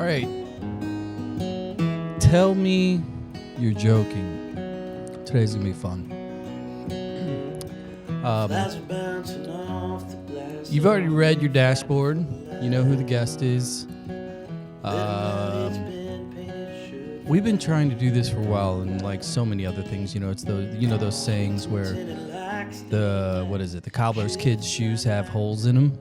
All right. Tell me you're joking. Today's going to be fun. You've already read your dashboard. You know who the guest is. We've been trying to do this for a while, and like so many other things, it's those sayings where the cobbler's kids' shoes have holes in them.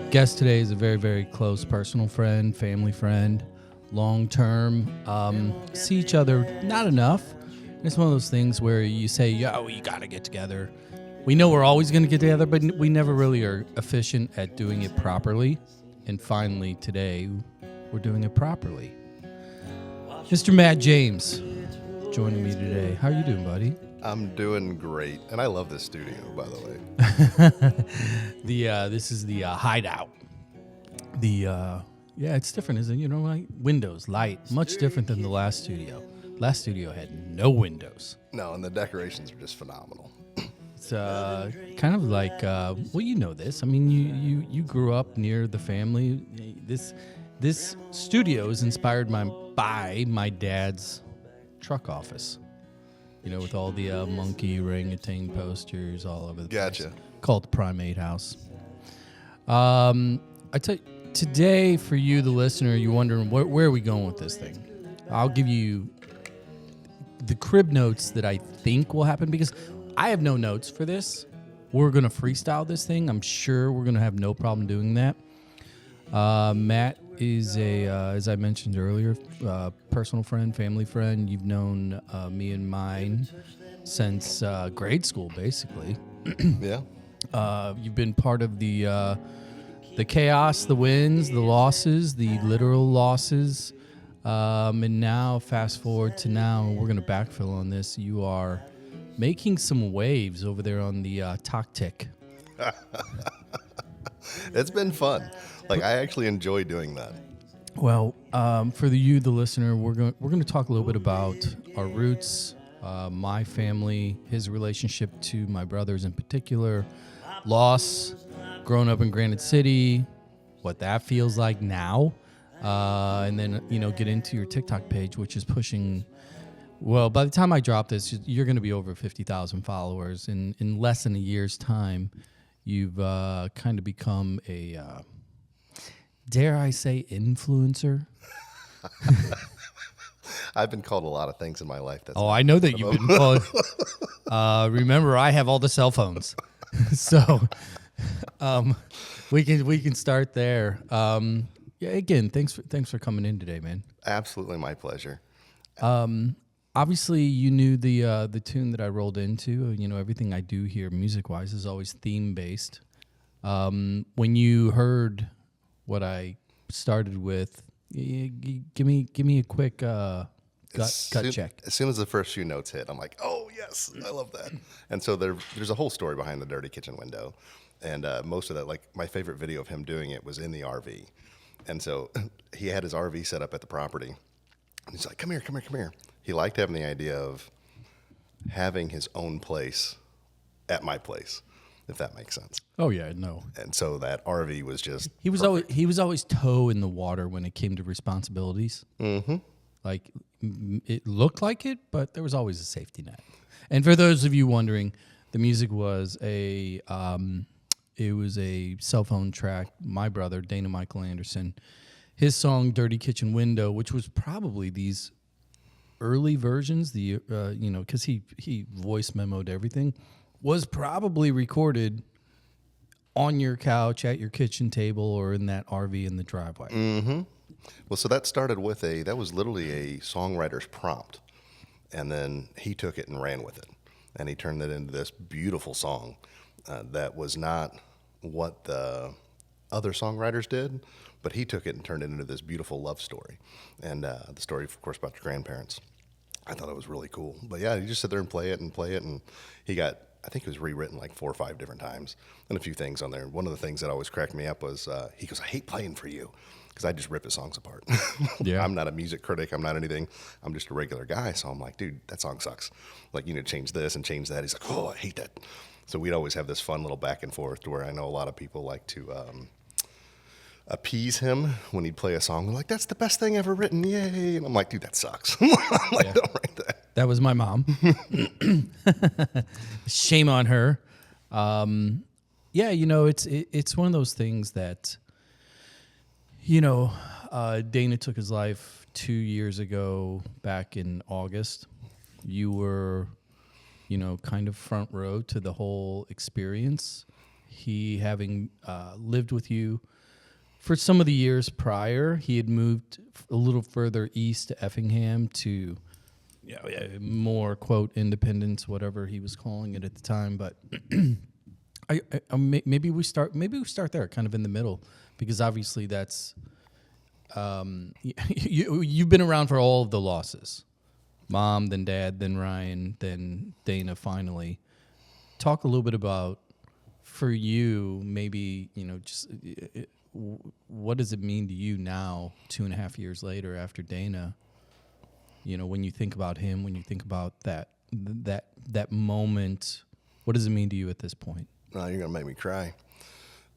Guest today is a very, very close personal friend, family friend, long term. See each other not enough. It's one of those things where you say, yo, you got to get together. We know we're always going to get together, but we never really are efficient at doing it properly. And finally, today, we're doing it properly. Mr. Matt James joining me today. How are you doing, buddy? I'm doing great, and I love this studio, by the way. This is the hideout. It's different, isn't it? Like windows, light, much different than the last studio. Last studio had no windows. No, and the decorations are just phenomenal. It's kind of like, you know this. I mean, you grew up near the family. This studio is inspired by my dad's truck office. With all the monkey orangutan posters all over the place. Gotcha. Called the Primate House. I tell you, today, for you, the listener, you're wondering, where are we going with this thing? I'll give you the crib notes that I think will happen, because I have no notes for this. We're going to freestyle this thing. I'm sure we're going to have no problem doing that. Matt is as I mentioned earlier, personal friend, family friend. You've known me and mine since grade school, basically. Yeah. You've been part of the chaos, the wins, the losses, the literal losses. And now, fast forward to now, we're going to backfill on this. You are making some waves over there on the Tik Tok. It's been fun. Like, I actually enjoy doing that. Well, for the listener, we're going to talk a little bit about our roots, my family, his relationship to my brothers in particular, loss, growing up in Granite City, what that feels like now, and then get into your TikTok page, which is pushing. Well, by the time I drop this, you're going to be over 50,000 followers, and in less than a year's time, you've kind of become a. Dare I say influencer? I've been called a lot of things in my life. I know that you've been called. Remember, I have all the cell phones, so we can start there. Again, thanks for coming in today, man. Absolutely, my pleasure. Obviously, you knew the tune that I rolled into. Everything I do here, music wise, is always theme based. When you heard what I started with, give me a quick gut check. As soon as the first few notes hit, I'm like, oh yes, I love that. And so there's a whole story behind the dirty kitchen window, and most of that, like my favorite video of him doing it was in the RV, and so he had his RV set up at the property, and he's like, come here. He liked having the idea of having his own place at my place, if that makes sense. Oh yeah, no. And so that RV was just he was always toe in the water when it came to responsibilities. Mm-hmm. Like it looked like it, but there was always a safety net. And for those of you wondering, the music was a cell phone track. My brother Dana Michael Anderson, his song "Dirty Kitchen Window," which was probably these early versions. Because he voice memoed everything. Was probably recorded on your couch, at your kitchen table, or in that RV in the driveway. Mm-hmm. Well, so that started with that was literally a songwriter's prompt. And then he took it and ran with it. And he turned it into this beautiful song that was not what the other songwriters did, but he took it and turned it into this beautiful love story. And the story, of course, about your grandparents. I thought it was really cool. But yeah, he just sit there and play it. And he got, I think it was rewritten like 4 or 5 different times, and a few things on there. One of the things that always cracked me up was he goes, I hate playing for you, because I just rip his songs apart. Yeah. I'm not a music critic. I'm not anything. I'm just a regular guy. So I'm like, dude, that song sucks. Like, change this and change that. He's like, oh, I hate that. So we'd always have this fun little back and forth to where I know a lot of people like to appease him when he'd play a song. They're like, "That's the best thing ever written, yay!" And I'm like, "Dude, that sucks." I'm like, Yeah. "Don't write that." That was my mom. Shame on her. Yeah, it's one of those things that, Dana took his life 2 years ago, back in August. You were, kind of front row to the whole experience. He having lived with you for some of the years prior, he had moved a little further east to Effingham to more quote independence, whatever he was calling it at the time. But maybe we start there, kind of in the middle, because obviously that's you've been around for all of the losses, Mom, then Dad, then Ryan, then Dana. Finally, talk a little bit about, for you, maybe just what does it mean to you now, 2.5 years later after Dana? When you think about him, when you think about that moment, what does it mean to you at this point? No, you're gonna make me cry.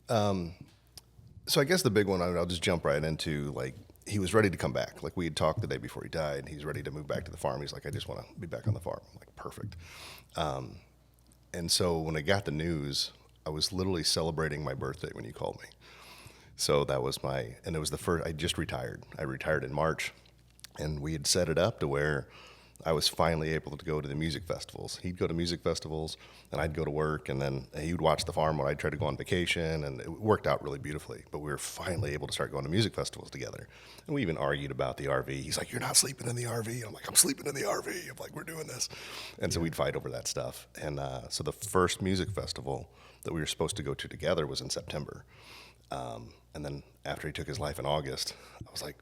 So I guess the big one, I'll just jump right into, like, he was ready to come back. Like, we had talked the day before he died. He's ready to move back to the farm. He's like, "I just want to be back on the farm." I'm like, perfect. And so when I got the news, I was literally celebrating my birthday when you called me. So that was and it was the first, I just retired. I retired in March, and we had set it up to where I was finally able to go to the music festivals. He'd go to music festivals, and I'd go to work, and then he would watch the farm when I'd try to go on vacation, and it worked out really beautifully. But we were finally able to start going to music festivals together. And we even argued about the RV. He's like, "You're not sleeping in the RV." I'm like, "I'm sleeping in the RV." I'm like, "We're doing this." And so we'd fight over that stuff. And so the first music festival that we were supposed to go to together was in September. And then after he took his life in August, I was like,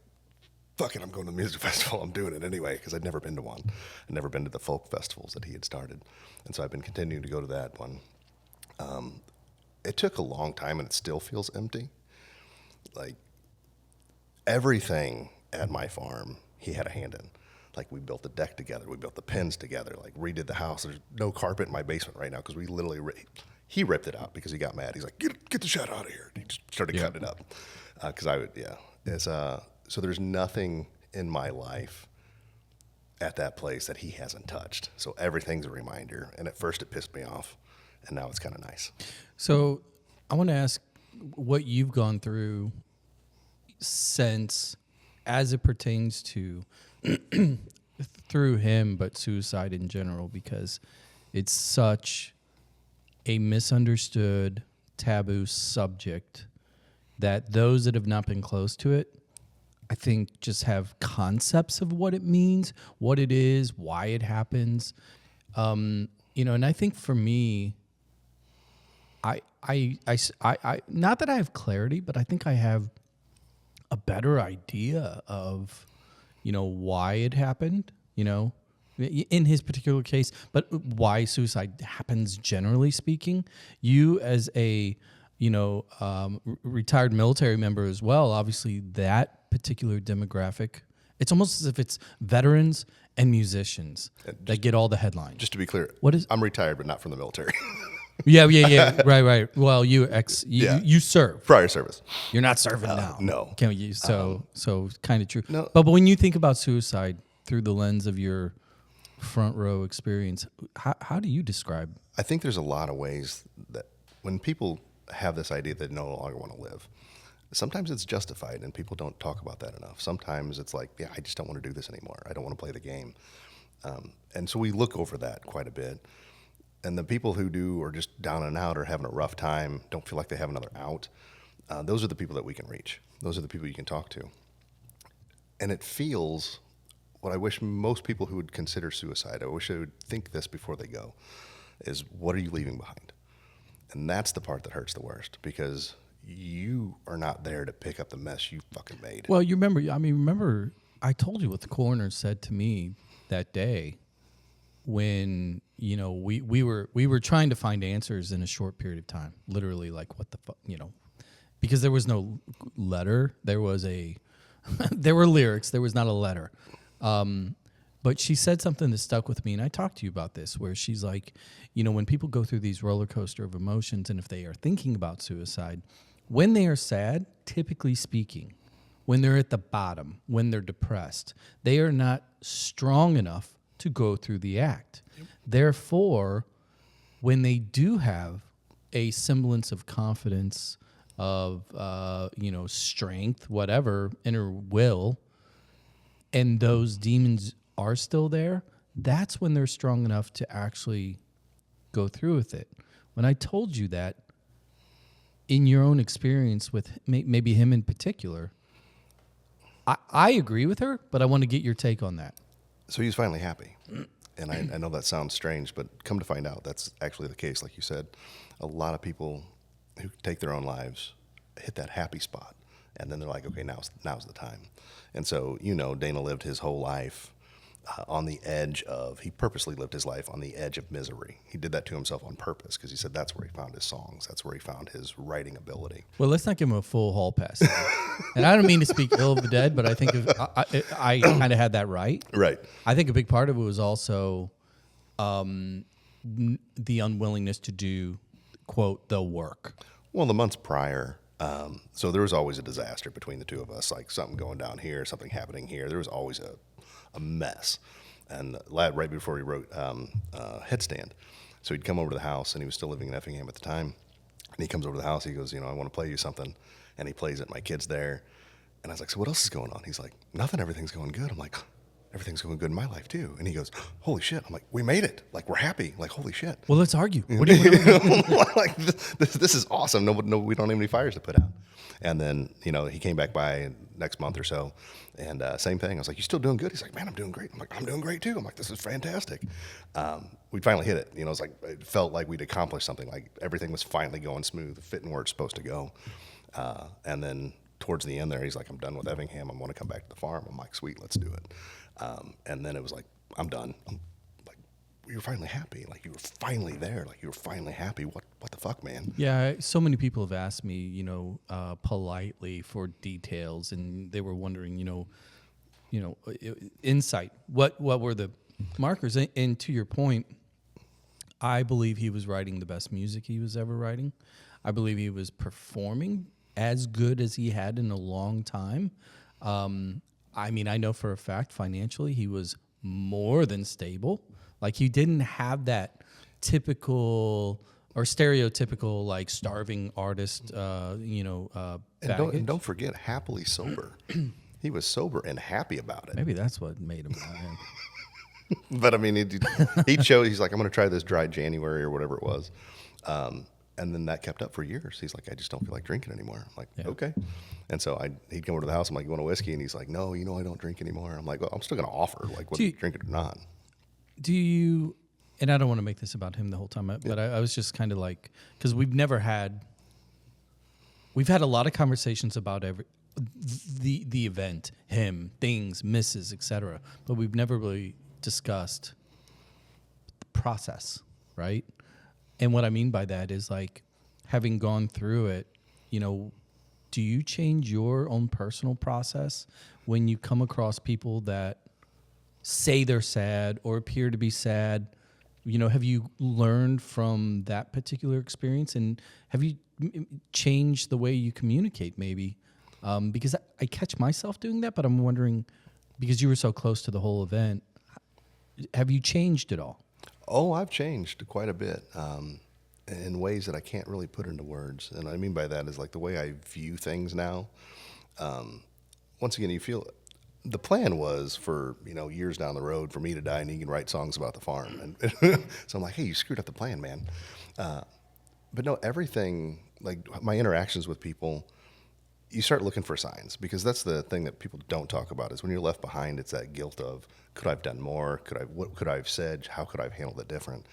"Fuck it, I'm going to the music festival. I'm doing it anyway," because I'd never been to one. I'd never been to the folk festivals that he had started. And so I've been continuing to go to that one. It took a long time, and it still feels empty. Like, everything at my farm, he had a hand in. Like, we built the deck together. We built the pens together. Like, redid the house. There's no carpet in my basement right now because we literally, he ripped it out because he got mad. He's like, get the shit out of here. And he just started cutting it up. So there's nothing in my life at that place that he hasn't touched. So everything's a reminder. And at first it pissed me off, and now it's kind of nice. So I want to ask what you've gone through since, as it pertains to through him, but suicide in general, because it's such a misunderstood, taboo subject that those that have not been close to it, I think, just have concepts of what it means, what it is, why it happens. And I think for me, I not that I have clarity, but I think I have a better idea of, why it happened, in his particular case, but why suicide happens generally speaking. You as a, retired military member as well, obviously that particular demographic, it's almost as if it's veterans and musicians that get all the headlines. Just to be clear, I'm retired, but not from the military. Yeah. Right. Well, you serve. Prior service. You're not serving now. No. Can you? So kind of true. No. But when you think about suicide through the lens of your front row experience, how do you describe? I think there's a lot of ways that when people have this idea that no longer want to live, sometimes it's justified, and people don't talk about that enough. Sometimes it's like, I just don't want to do this anymore. I don't want to play the game. And so we look over that quite a bit. And the people who do are just down and out or having a rough time, don't feel like they have another out, those are the people that we can reach. Those are the people you can talk to. And it feels, what I wish most people who would consider suicide, I wish they would think this before they go, is what are you leaving behind? And that's the part that hurts the worst, because you are not there to pick up the mess you fucking made. Well, you remember I told you what the coroner said to me that day when, we were trying to find answers in a short period of time, literally, like, what the fuck, because there was no letter. There was there were lyrics. There was not a letter. But she said something that stuck with me, and I talked to you about this, where she's like, when people go through these roller coaster of emotions, and if they are thinking about suicide, when they are sad, typically speaking, when they're at the bottom, when they're depressed, they are not strong enough to go through the act. Therefore, when they do have a semblance of confidence, of strength, whatever, inner will, and those demons are still there, that's when they're strong enough to actually go through with it. When I told you that, in your own experience with maybe him in particular, I agree with her, but I want to get your take on that. So he was finally happy. And I know that sounds strange, but come to find out, that's actually the case. Like you said, a lot of people who take their own lives hit that happy spot. And then they're like, okay, now's the time. And so, Dana lived his whole life on the edge of, he purposely lived his life on the edge of misery. He did that to himself on purpose because he said that's where he found his songs. That's where he found his writing ability. Well, let's not give him a full hall pass. And I don't mean to speak ill of the dead, but I think I kind of had that right. Right. I think a big part of it was also the unwillingness to do, quote, the work. Well, the months prior, so there was always a disaster between the two of us, like something going down here, something happening here. There was always a mess. And the lad, right before he wrote Headstand, so he'd come over to the house, and he was still living in Effingham at the time. And he comes over to the house, he goes, I want to play you something. And he plays it, my kid's there. And I was like, so what else is going on? He's like, nothing, everything's going good. I'm like, everything's going good in my life too. And he goes, holy shit. I'm like, we made it. Like, we're happy. Like, holy shit. Well, let's argue. What do you like, this is awesome. No, we don't have any fires to put out. And then, he came back by next month or so, and same thing. I was like, you still doing good? He's like, man, I'm doing great. I'm like, I'm doing great too. I'm like, this is fantastic. We finally hit it. It felt like we'd accomplished something. Like everything was finally going smooth, fitting where it's supposed to go. And then towards the end there, he's like, I'm done with Effingham. I want to come back to the farm. I'm like, sweet, let's do it. And then it was like, I'm done. You were finally happy. Like, you were finally there. Like, you were finally happy. What the fuck, man? Yeah, so many people have asked me, politely for details, and they were wondering, insight. What were the markers? And to your point, I believe he was writing the best music he was ever writing. I believe he was performing as good as he had in a long time. I know for a fact financially he was more than stable. Like, he didn't have that typical or stereotypical, like, starving artist, baggage. And don't forget, happily sober. He was sober and happy about it. Maybe that's what made him. But he chose. He's like, I'm going to try this dry January or whatever it was. And then that kept up for years. He's like, I just don't feel like drinking anymore. I'm like, yeah. Okay. And so he'd come over to the house. I'm like, you want a whiskey? And he's like, no, I don't drink anymore. I'm like, well, I'm still going to offer, like, whether you drink it or not. Do you, and I don't want to make this about him the whole time, but I was just kind of like, because we've had a lot of conversations about the event, him, things, misses, etc. But we've never really discussed the process, right? And what I mean by that is, like, having gone through it, do you change your own personal process when you come across people that say they're sad or appear to be sad? Have you learned from that particular experience, and have you changed the way you communicate maybe? Because I catch myself doing that, but I'm wondering, because you were so close to the whole event, have you changed at all? Oh, I've changed quite a bit in ways that I can't really put into words. And what I mean by that is, like, the way I view things now. Once again, you feel the plan was for, years down the road for me to die and he can write songs about the farm. And so I'm like, hey, you screwed up the plan, man. But no, everything, like my interactions with people, you start looking for signs, because that's the thing that people don't talk about, is when you're left behind, it's that guilt of, could I have done more? What could I have said? How could I have handled it different?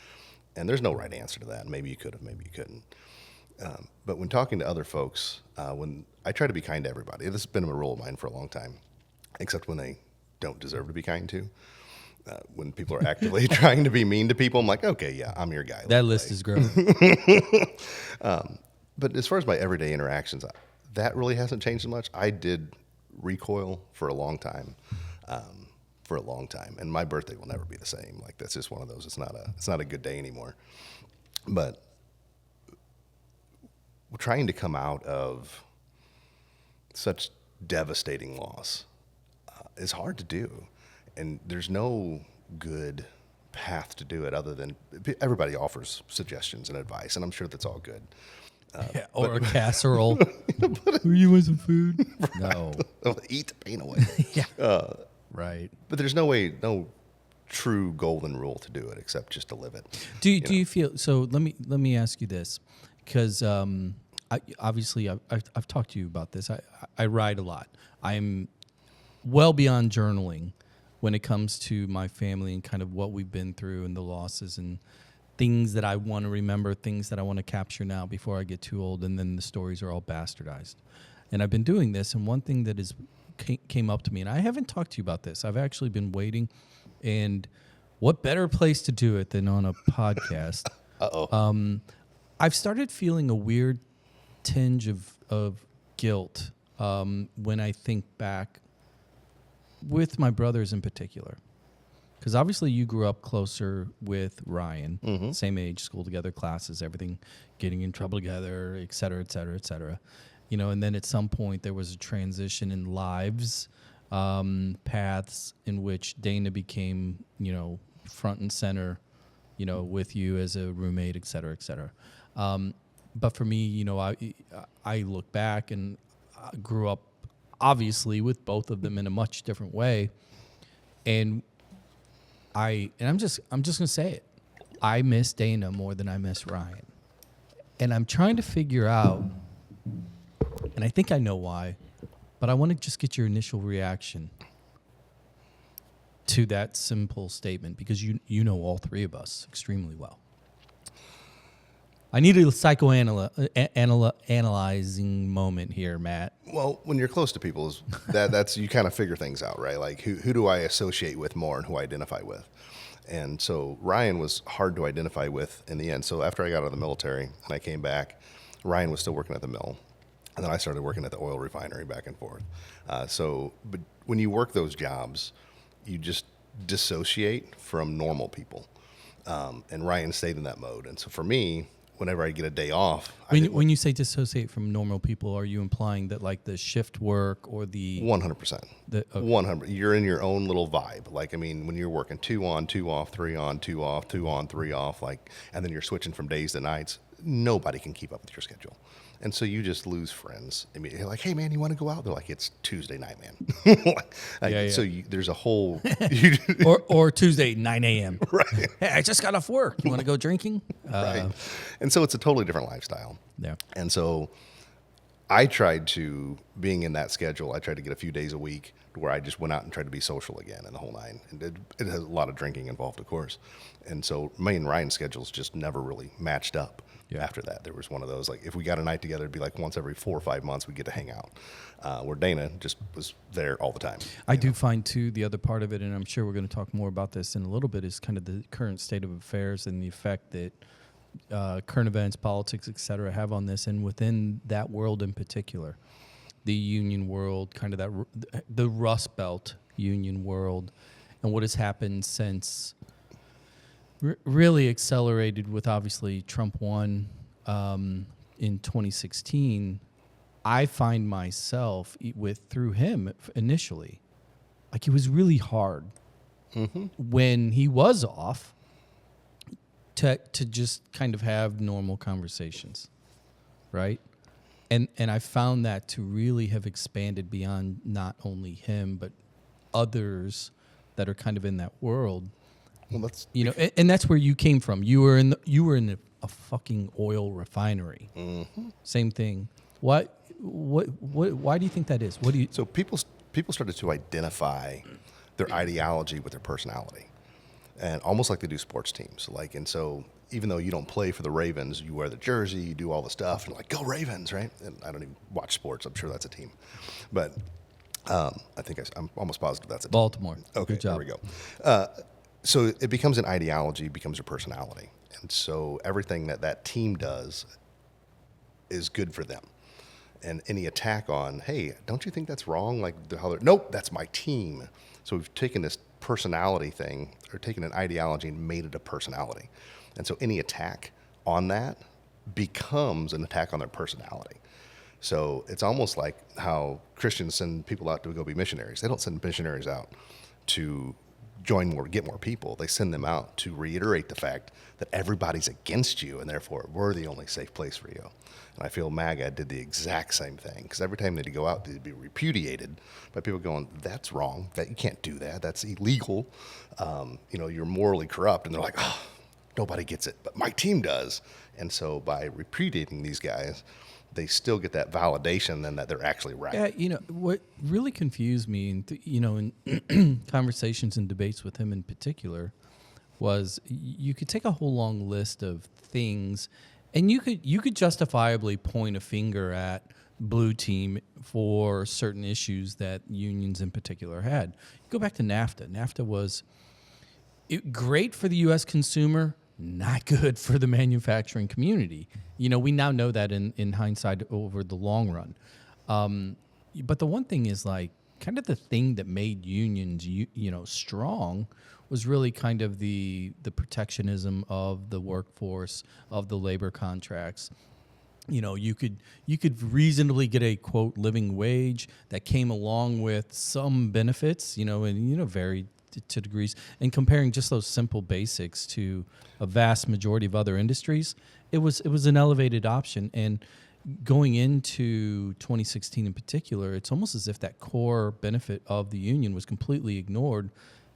And there's no right answer to that. Maybe you could have, maybe you couldn't. But when talking to other folks, when I try to be kind to everybody, this has been a rule of mine for a long time, except when they don't deserve to be kind to. When people are actively trying to be mean to people, I'm like, okay, yeah, I'm your guy. That list is growing. But as far as my everyday interactions, that really hasn't changed much. I did recoil for a long time, and my birthday will never be the same. Like, that's just one of those. It's not a good day anymore. But trying to come out of such devastating loss is hard to do. And there's no good path to do it other than everybody offers suggestions and advice, and I'm sure that's all good. Or a casserole. You want some food? No. Eat the pain away. Yeah. Right. But there's no true golden rule to do it except just to live it. Do you feel so? Let me ask you this, because obviously I've talked to you about this. I write a lot. I'm well beyond journaling when it comes to my family and kind of what we've been through and the losses and things that I want to remember, things that I want to capture now before I get too old, and then the stories are all bastardized. And I've been doing this, and one thing that came up to me, and I haven't talked to you about this. I've actually been waiting, and what better place to do it than on a podcast? I've started feeling a weird tinge of guilt when I think back with my brothers in particular. Because obviously you grew up closer with Ryan, same age, school together, classes, everything, getting in trouble together, et cetera, et cetera, et cetera. You know, and then at some point there was a transition in lives, paths in which Dana became, front and center, with you as a roommate, et cetera, et cetera. But for me, I look back and I grew up obviously with both of them in a much different way. And I'm just gonna say it. I miss Dana more than I miss Ryan. And I'm trying to figure out, and I think I know why, but I want to just get your initial reaction to that simple statement, because you know all three of us extremely well. I need a psychoanalyzing moment here, Matt. Well, when you're close to people, that's you kind of figure things out, right? Like who do I associate with more and who I identify with? And so Ryan was hard to identify with in the end. So after I got out of the military and I came back, Ryan was still working at the mill. And then I started working at the oil refinery back and forth. But when you work those jobs, you just dissociate from normal people. And Ryan stayed in that mode. And so for me, whenever I get a day off. When you say dissociate from normal people, are you implying that like the shift work or the 100%? 100. You're in your own little vibe. Like, I mean, when you're working 2 on, 2 off, 3 on, 2 off, 2 on, 3 off, like, and then you're switching from days to nights, nobody can keep up with your schedule. And so you just lose friends. I mean, you're like, hey, man, you want to go out? They're like, it's Tuesday night, man. So there's a whole... or Tuesday, 9 a.m. Right. Hey, I just got off work. You want to go drinking? Right. And so it's a totally different lifestyle. Yeah. And so I tried to, being in that schedule, I tried to get a few days a week where I just went out and tried to be social again and the whole nine. And it has a lot of drinking involved, of course. And so me and Ryan's schedules just never really matched up. Yeah. After that, there was one of those, like, if we got a night together, it'd be like once every 4 or 5 months we'd get to hang out, where Dana just was there all the time. I do find, too, the other part of it, and I'm sure we're going to talk more about this in a little bit, is kind of the current state of affairs and the effect that current events, politics, et cetera, have on this. And within that world in particular, the union world, kind of the Rust Belt union world, and what has happened since... really accelerated with, obviously, Trump won in 2016. I find myself through him initially, like, it was really hard when he was off to just kind of have normal conversations, right? And I found that to really have expanded beyond not only him but others that are kind of in that world. Well, that's and that's where you came from. You were in a fucking oil refinery. Mm-hmm. Same thing. Why do you think that is? So people started to identify their ideology with their personality, and almost like they do sports teams. Like, and so even though you don't play for the Ravens, you wear the jersey, you do all the stuff, and like, go Ravens, right? And I don't even watch sports. I'm sure that's a team, but I'm almost positive that's a team. Baltimore. Okay, good job. There we go. So it becomes an ideology, becomes a personality. And so everything that team does is good for them. And any attack on, hey, don't you think that's wrong? Like, nope, that's my team. So we've taken this personality thing, or taken an ideology and made it a personality. And so any attack on that becomes an attack on their personality. So it's almost like how Christians send people out to go be missionaries. They don't send missionaries out to join more, get more people. They send them out to reiterate the fact that everybody's against you, and therefore we're the only safe place for you. And I feel MAGA did the exact same thing, because every time they'd go out, they'd be repudiated by people going, that's wrong, that you can't do that, that's illegal, you're morally corrupt. And they're like, oh, nobody gets it, but my team does. And so by repudiating these guys, they still get that validation then that they're actually right. Yeah, what really confused me, in conversations and debates with him in particular, was you could take a whole long list of things, and you could justifiably point a finger at blue team for certain issues that unions in particular had. Go back to NAFTA. NAFTA was great for the U.S. consumer, not good for the manufacturing community. We now know that in hindsight over the long run. But the one thing is, like, kind of the thing that made unions, strong was really kind of the protectionism of the workforce, of the labor contracts. You could reasonably get a, quote, living wage that came along with some benefits, and varied to degrees. And comparing just those simple basics to a vast majority of other industries, it was an elevated option. And going into 2016 in particular, it's almost as if that core benefit of the union was completely ignored,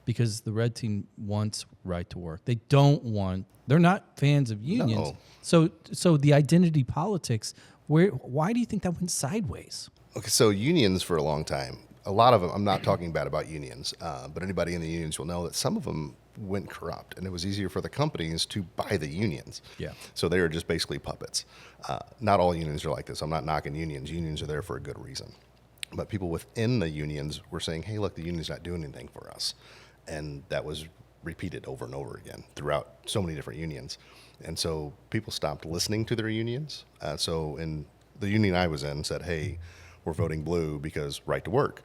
because the red team wants right to work. They're not fans of unions. No. So the identity politics, why do you think that went sideways? Okay, so unions for a long time, a lot of them, I'm not talking bad about unions, but anybody in the unions will know that some of them went corrupt, and it was easier for the companies to buy the unions. Yeah. So they were just basically puppets. Not all unions are like this. I'm not knocking unions. Unions are there for a good reason. But people within the unions were saying, hey, look, the union's not doing anything for us. And that was repeated over and over again throughout so many different unions. And so people stopped listening to their unions. So in the union I was in said, hey, we're voting blue because right to work.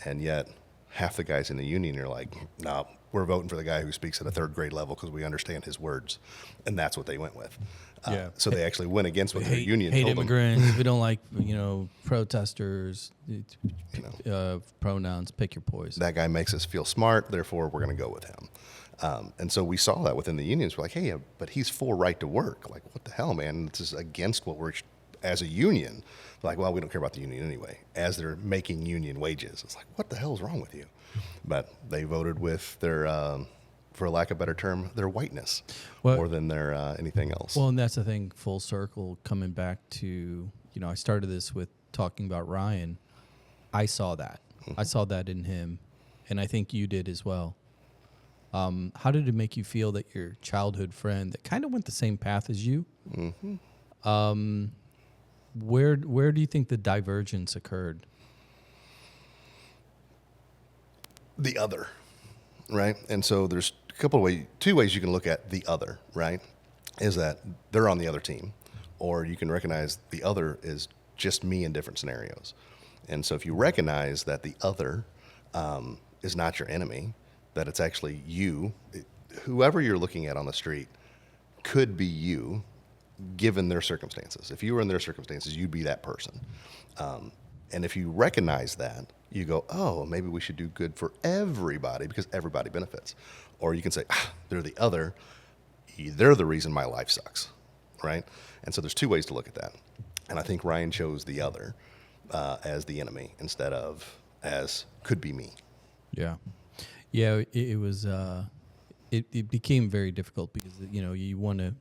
And yet half the guys in the union are like, no, we're voting for the guy who speaks at a third grade level because we understand his words. And that's what they went with. So they actually went against what their union hate told them. immigrants. We don't like, protesters, pronouns, pick your poison. That guy makes us feel smart, therefore we're going to go with him. And so we saw that within the unions. We're like, hey, but he's for right to work. Like, what the hell, man? This is against what we're, as a union. Like, well, we don't care about the union anyway. As they're making union wages, it's like, what the hell is wrong with you? But they voted with their, for lack of a better term, their whiteness more than their anything else. Well, and that's the thing, full circle, coming back to, I started this with talking about Ryan. I saw that. I saw that in him, and I think you did as well. How did it make you feel that your childhood friend that kind of went the same path as you, where do you think the divergence occurred? The other, right? And so there's two ways you can look at the other, right? Is that they're on the other team, or you can recognize the other is just me in different scenarios. And so if you recognize that the other is not your enemy, that it's actually you, whoever you're looking at on the street could be you, given their circumstances. If you were in their circumstances, you'd be that person. And if you recognize that, you go, oh, maybe we should do good for everybody because everybody benefits. Or you can say, they're the other. They're the reason my life sucks, right? And so there's two ways to look at that. And I think Ryan chose the other as the enemy instead of as could be me. Yeah. Yeah, it was, it became very difficult because, you want to,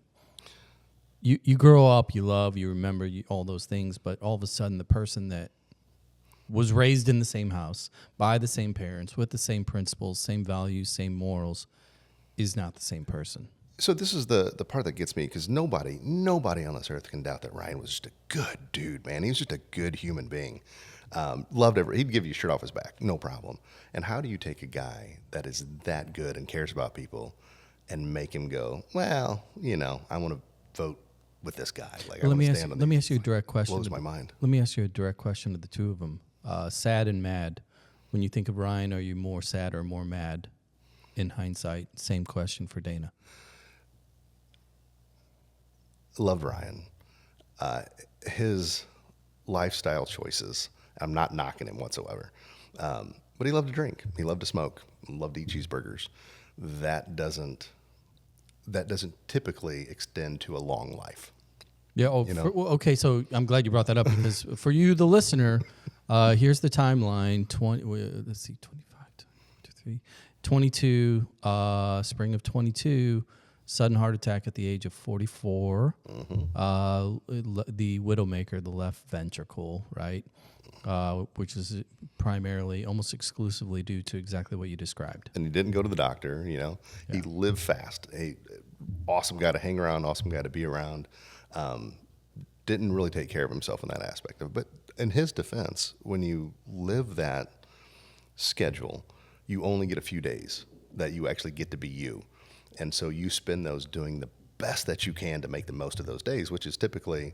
you grow up, you love, you remember all those things, but all of a sudden the person that was raised in the same house by the same parents with the same principles, same values, same morals is not the same person. So this is the part that gets me, because nobody on this earth can doubt that Ryan was just a good dude, man. He was just a good human being. Loved he'd give you a shirt off his back, no problem. And how do you take a guy that is that good and cares about people and make him go, well, I want to vote with this guy. Like, well, let me ask you a direct question. Blows my mind. Let me ask you a direct question to the two of them. Sad and mad. When you think of Ryan, are you more sad or more mad? In hindsight, same question for Dana. Loved Ryan. His lifestyle choices, I'm not knocking him whatsoever, but he loved to drink. He loved to smoke. Loved to eat cheeseburgers. That doesn't typically extend to a long life. Yeah. Oh, okay. So I'm glad you brought that up because for you, the listener, here's the timeline. 22, spring of 22, sudden heart attack at the age of 44. The widowmaker, the left ventricle, right? Which is primarily, almost exclusively due to exactly what you described. And he didn't go to the doctor, He lived fast. Awesome guy to hang around, awesome guy to be around. Didn't really take care of himself in that aspect of it. But in his defense, when you live that schedule, you only get a few days that you actually get to be you. And so you spend those doing the best that you can to make the most of those days, which is typically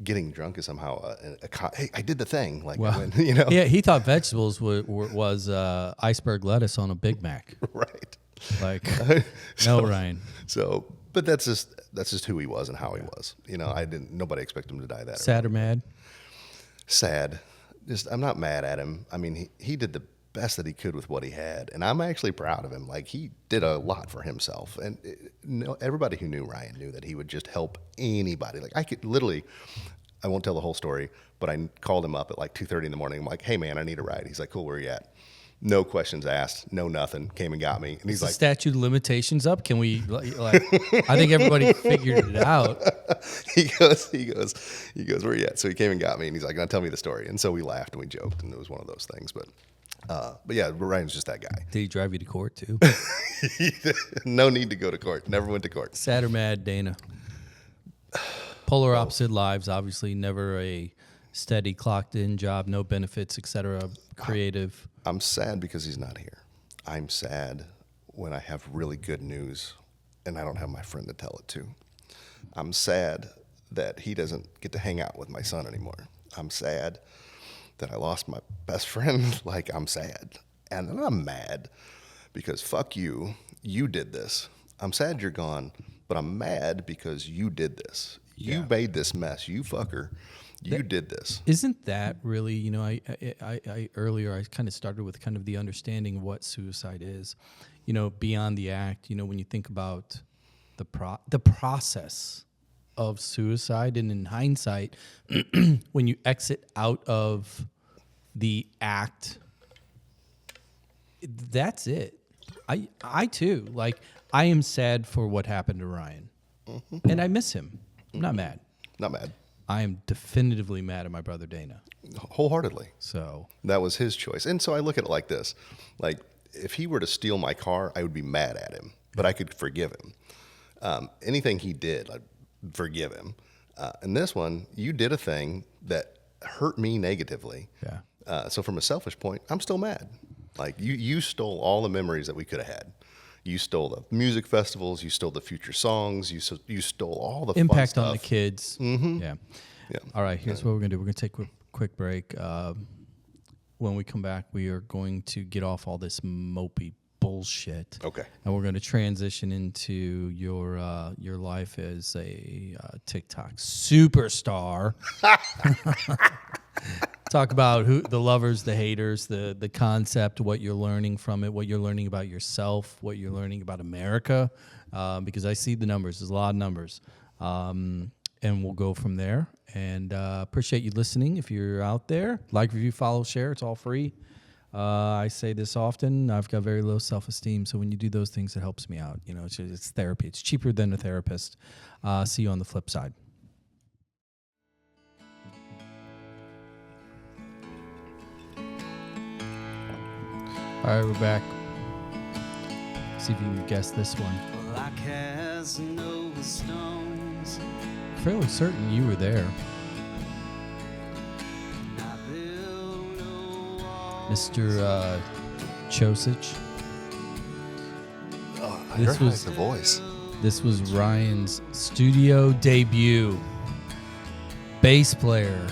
getting drunk is somehow hey, I did the thing. Yeah, he thought vegetables was iceberg lettuce on a Big Mac. Right. No, Ryan. So, but that's just who he was and how he was. Nobody expected him to die that early. Sad or mad? Sad. I'm not mad at him. I mean, he did the best that he could with what he had, and I'm actually proud of him. He did a lot for himself, and everybody who knew Ryan knew that he would just help anybody. I could literally, I won't tell the whole story, but I called him up at 2:30 in the morning. I'm like, "Hey man, I need a ride." He's like, "Cool, where are you at?" No questions asked, no nothing. Came and got me, and he's like, "Statute of limitations up? Can we?" I think everybody figured it out. He goes, "Where are you at?" So he came and got me, and he's like, "Now tell me the story." And so we laughed and we joked, and it was one of those things, but yeah, Ryan's just that guy. Did he drive you to court too? No need to go to court. Never went to court. Sad or mad, Dana? Polar opposite lives, obviously. Never a steady, clocked-in job, no benefits, etc. Creative. I'm sad because he's not here. I'm sad when I have really good news and I don't have my friend to tell it to. I'm sad that he doesn't get to hang out with my son anymore. I'm sad that I lost my best friend. I'm sad. And I'm mad because fuck you. You did this. I'm sad you're gone, but I'm mad because you did this. You made this mess. You fucker. You did this. Isn't that really, I earlier I kind of started with kind of the understanding of what suicide is, beyond the act, when you think about the process of suicide, and in hindsight, when you exit out of the act, that's it. I too, I am sad for what happened to Ryan, and I miss him. I'm not mad. Not mad. I am definitively mad at my brother Dana. Wholeheartedly. So that was his choice. And so I look at it like this. If he were to steal my car, I would be mad at him, but I could forgive him. Anything he did, I'd forgive him. And this one, you did a thing that hurt me negatively. Yeah. So from a selfish point, I'm still mad. You stole all the memories that we could have had. You stole the music festivals. You stole the future songs. You stole all the impact fun on the stuff. kids. Mm-hmm. Yeah. All right. Here's what we're gonna do. We're gonna take a quick break. When we come back, we are going to get off all this mopey bullshit. Okay. And we're going to transition into your life as a TikTok superstar. Talk about the lovers, the haters, the concept, what you're learning from it, what you're learning about yourself, what you're learning about America, because I see the numbers. There's a lot of numbers. And we'll go from there. And appreciate you listening. If you're out there, like, review, follow, share. It's all free. I say this often. I've got very low self-esteem, so when you do those things, it helps me out. It's therapy. It's cheaper than a therapist. See you on the flip side. All right, we're back. See if you can guess this one. Fairly certain you were there. Mr. Chosich. Oh, I recognize the voice. This was Ryan's studio debut. Bass player.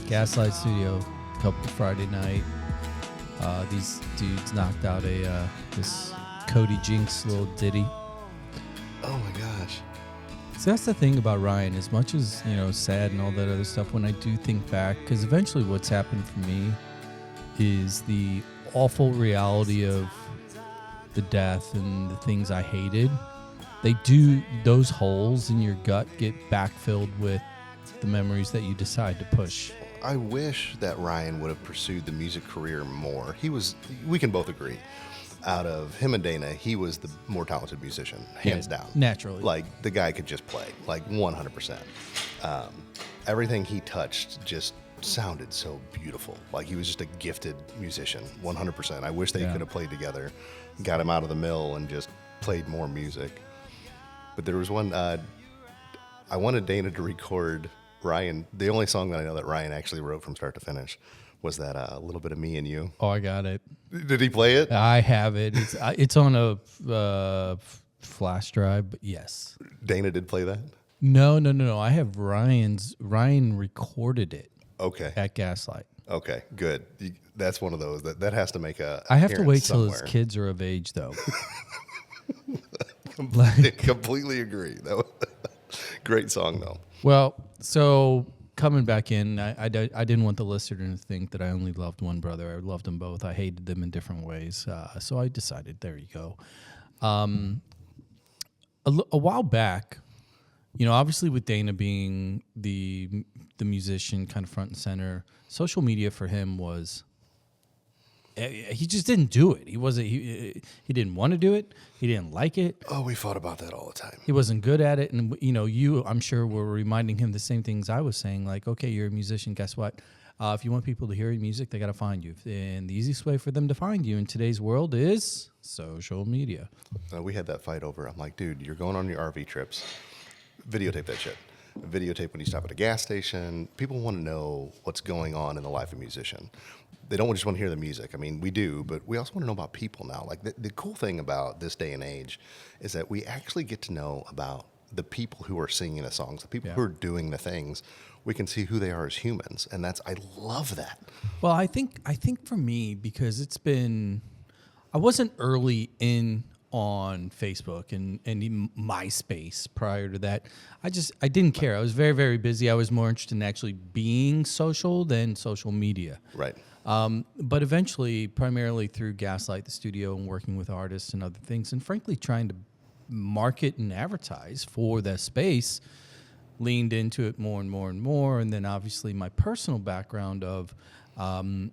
Gaslight Studio, couple Friday night. These dudes knocked out this Cody Jinks little ditty. Oh my gosh. So that's the thing about Ryan. As much as, sad and all that other stuff, when I do think back, because eventually what's happened for me is the awful reality of the death and the things I hated. Those holes in your gut get backfilled with the memories that you decide to push. I wish that Ryan would have pursued the music career more. We can both agree, out of him and Dana, he was the more talented musician, hands down. Naturally. Like, the guy could just play, like 100%. Everything he touched just sounded so beautiful. Like, he was just a gifted musician, 100%. I wish they could have played together, got him out of the mill and just played more music. But there was one, I wanted Dana to record Ryan. The only song that I know that Ryan actually wrote from start to finish was that A Little Bit of Me and You. Oh, I got it. Did he play it? I have it. It's on a flash drive, but yes. Dana did play that? No. I have Ryan recorded it. Okay. At Gaslight. Okay, good. That's one of those that has to make a. I have to wait till somewhere. his kids are of age, though. Completely agree. That was great song, though. Well, so coming back in, I didn't want the listener to think that I only loved one brother. I loved them both. I hated them in different ways. So I decided, there you go. A while back, obviously with Dana being the musician kind of front and center, social media for him was, he just didn't do it. He didn't want to do it. He didn't like it. Oh, we fought about that all the time. He wasn't good at it. And, you, I'm sure, were reminding him the same things I was saying, like, okay, you're a musician. Guess what? If you want people to hear your music, they got to find you. And the easiest way for them to find you in today's world is social media. We had that fight over, I'm like, dude, you're going on your RV trips. Videotape that shit. Videotape when you stop at a gas station. People want to know what's going on in the life of a musician. They don't just want to hear the music. I mean, we do, but we also want to know about people now. Like, the cool thing about this day and age is that we actually get to know about the people who are singing the songs, the people who are doing the things. We can see who they are as humans, and I love that. Well, I think for me, because I wasn't early in on Facebook and MySpace prior to that. I didn't care. I was very, very busy. I was more interested in actually being social than social media. Right. But eventually, primarily through Gaslight, the studio, and working with artists and other things, and frankly trying to market and advertise for that space, leaned into it more and more and more. And then obviously my personal background of, a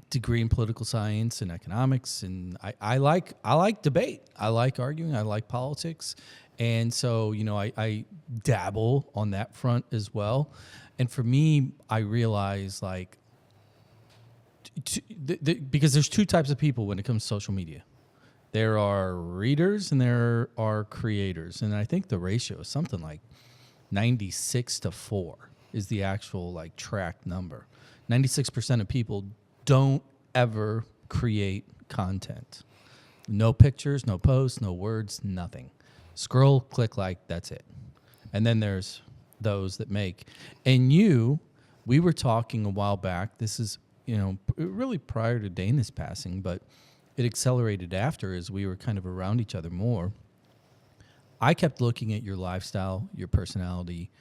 degree in political science and economics, and I like debate. I like arguing. I like politics. And so, I dabble on that front as well. And for me, I realize, like, because there's two types of people when it comes to social media. There are readers and there are creators. And I think the ratio is something like 96-4 is the actual, like, track number. 96% of people don't ever create content. No pictures, no posts, no words, nothing. Scroll, click like, that's it. And then there's those that make. And we were talking a while back, this is, really prior to Dana's passing, but it accelerated after as we were kind of around each other more. I kept looking at your lifestyle, your personality,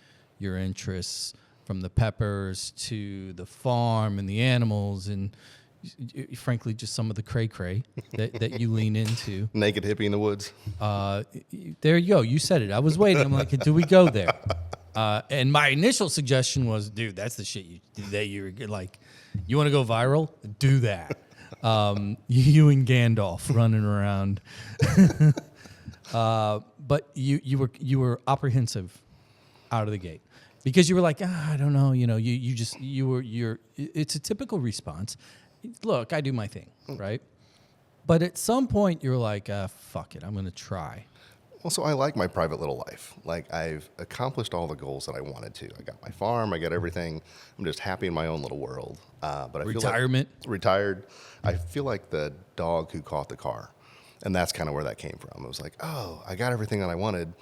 your interests, from the peppers to the farm and the animals, and frankly, just some of the cray-cray that you lean into. Naked hippie in the woods. There you go. You said it. I was waiting. I'm like, do we go there? And my initial suggestion was, dude, that's the shit that you're like. You want to go viral? Do that. You and Gandalf running around. But you were apprehensive out of the gate. Because you were like, I don't know, it's a typical response. Look, I do my thing, right? But at some point you're like, fuck it, I'm going to try. Well, so I like my private little life. Like, I've accomplished all the goals that I wanted to. I got my farm, I got everything. I'm just happy in my own little world. But I Retirement. feel like retired. I feel like the dog who caught the car. And that's kind of where that came from. It was like, oh, I got everything that I wanted.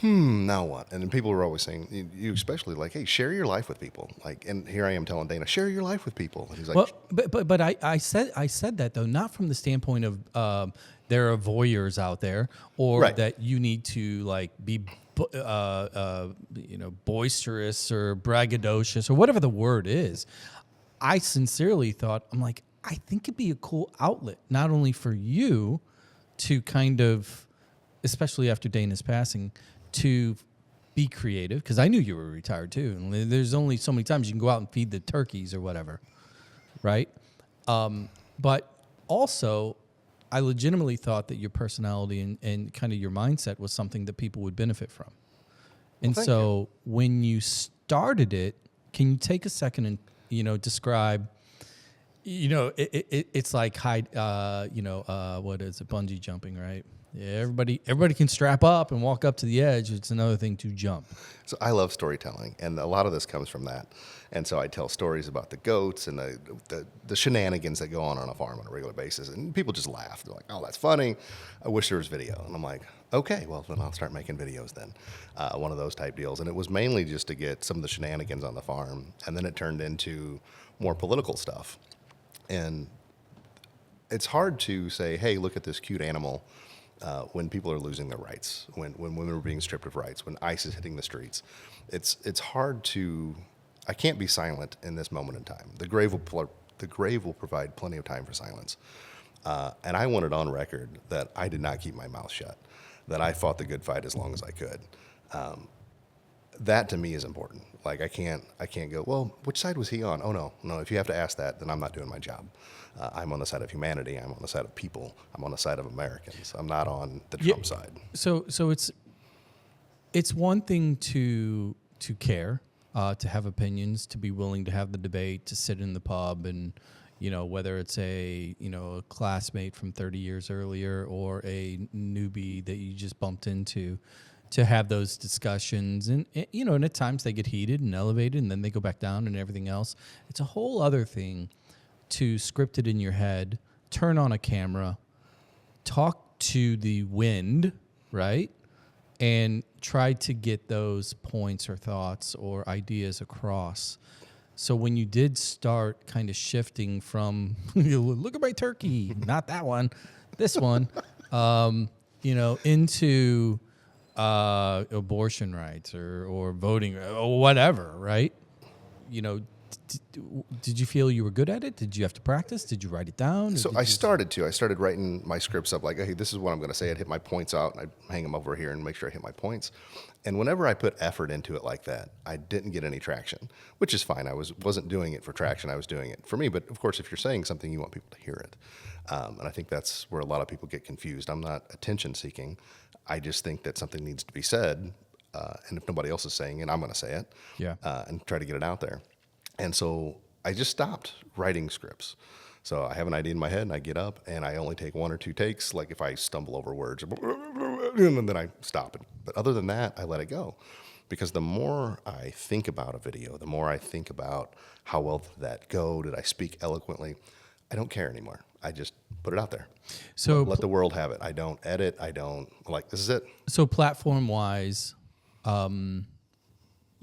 Now what? And then people were always saying, you especially, like, hey, share your life with people. Like, and here I am telling Dana, share your life with people. And he's like, well, but I said that though, not from the standpoint of there are voyeurs out there, or Right. that you need to like be, boisterous or braggadocious or whatever the word is. I sincerely thought, I'm like, I think it'd be a cool outlet, not only for you to kind of, especially after Dana's passing, to be creative, because I knew you were retired too. And there's only so many times you can go out and feed the turkeys or whatever, right? But also, I legitimately thought that your personality and kind of your mindset was something that people would benefit from. And thank so when you started it, can you take a second and, describe, it's like what is it? Bungee jumping, right? Yeah, everybody can strap up and walk up to the edge. It's another thing to jump. So I love storytelling, and a lot of this comes from that. And so I tell stories about the goats and the shenanigans that go on a farm on a regular basis, and people just laugh. They're like, "Oh, that's funny. I wish there was video." And I'm like, "Okay, well then I'll start making videos then." One of those type deals, and it was mainly just to get some of the shenanigans on the farm, and then it turned into more political stuff. And it's hard to say, "Hey, look at this cute animal." When people are losing their rights, when women are being stripped of rights, when ICE is hitting the streets, it's hard to. I can't be silent in this moment in time. The grave will provide plenty of time for silence, and I wanted on record that I did not keep my mouth shut, that I fought the good fight as long as I could. That to me is important. Like I can't go, well, which side was he on? Oh no. If you have to ask that, then I'm not doing my job. I'm on the side of humanity. I'm on the side of people. I'm on the side of Americans. I'm not on the Trump side. So it's one thing to care, to have opinions, to be willing to have the debate, to sit in the pub, and whether it's a classmate from 30 years earlier or a newbie that you just bumped into, to have those discussions, and at times they get heated and elevated, and then they go back down and everything else. It's a whole other thing to script it in your head, turn on a camera, talk to the wind, right? And try to get those points or thoughts or ideas across. So when you did start kind of shifting from, look at my turkey, not that one, this one, into abortion rights or voting or whatever, right? Did you feel you were good at it? Did you have to practice? Did you write it down? So I started writing my scripts up like, hey, this is what I'm going to say. I'd hit my points out, and I'd hang them over here and make sure I hit my points. And whenever I put effort into it like that, I didn't get any traction, which is fine. I wasn't doing it for traction. I was doing it for me. But of course, if you're saying something, you want people to hear it. And I think that's where a lot of people get confused. I'm not attention seeking. I just think that something needs to be said. And if nobody else is saying it, I'm going to say it. Yeah. And try to get it out there. And so I just stopped writing scripts. So I have an idea in my head, and I get up, and I only take one or two takes. Like if I stumble over words, and then I stop it. But other than that, I let it go. Because the more I think about a video, the more I think about how well did that go, did I speak eloquently, I don't care anymore. I just put it out there. So let the world have it. I don't edit. I don't, this is it. So platform-wise,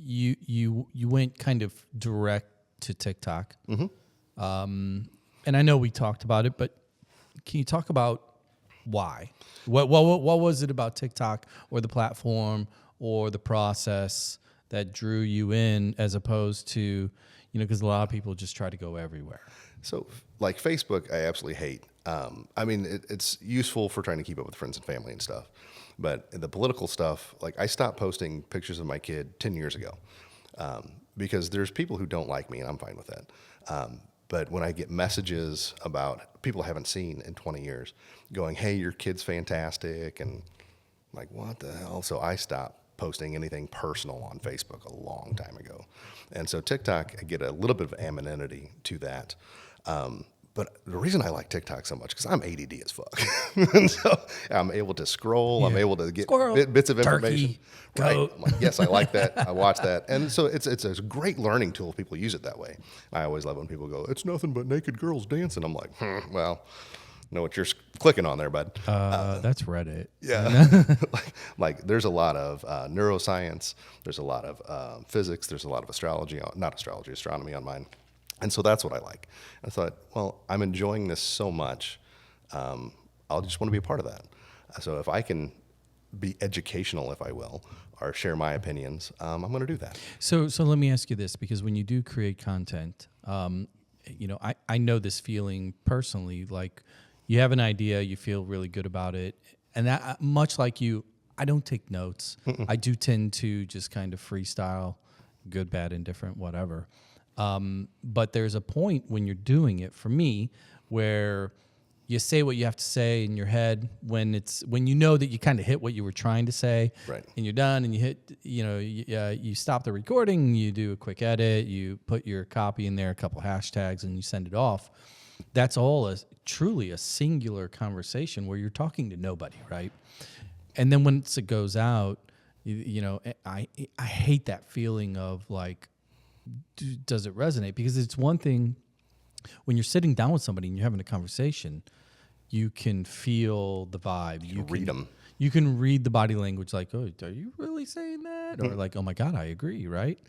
you went kind of direct to TikTok. Mm-hmm. And I know we talked about it, but can you talk about why? What was it about TikTok or the platform or the process that drew you in, as opposed to, because a lot of people just try to go everywhere? So like Facebook, I absolutely hate. It's useful for trying to keep up with friends and family and stuff. But the political stuff, like I stopped posting pictures of my kid 10 years ago because there's people who don't like me, and I'm fine with that. But when I get messages about people I haven't seen in 20 years going, hey, your kid's fantastic, and I'm like, what the hell? So I stopped posting anything personal on Facebook a long time ago. And so TikTok, I get a little bit of anonymity to that. But the reason I like TikTok so much, because I'm ADD as fuck. And so I'm able to scroll. Yeah. I'm able to get bits of information. Turkey, right. I'm like, yes, I like that. I watch that. And so it's a great learning tool if people use it that way. I always love when people go, it's nothing but naked girls dancing. I'm like, well, know what you're clicking on there, bud. That's Reddit. Yeah. like there's a lot of neuroscience. There's a lot of physics. There's a lot of astronomy on mine. And so that's what I like. I thought, well, I'm enjoying this so much. I'll just want to be a part of that. So if I can be educational, if I will, or share my opinions, I'm going to do that. So let me ask you this, because when you do create content, I know this feeling personally, like you have an idea, you feel really good about it. And that, much like you, I don't take notes. I do tend to just kind of freestyle, good, bad, indifferent, whatever. But there's a point when you're doing it, for me, where you say what you have to say in your head when you know that you kind of hit what you were trying to say, right, and you're done, and you hit, you stop the recording, you do a quick edit, you put your copy in there, a couple hashtags, and you send it off. That's all truly a singular conversation where you're talking to nobody, right? And then once it goes out, I hate that feeling of like, does it resonate? Because it's one thing when you're sitting down with somebody and you're having a conversation, you can feel the vibe. You can read them. You can read the body language, like, oh, are you really saying that? Or like, oh my God, I agree, right?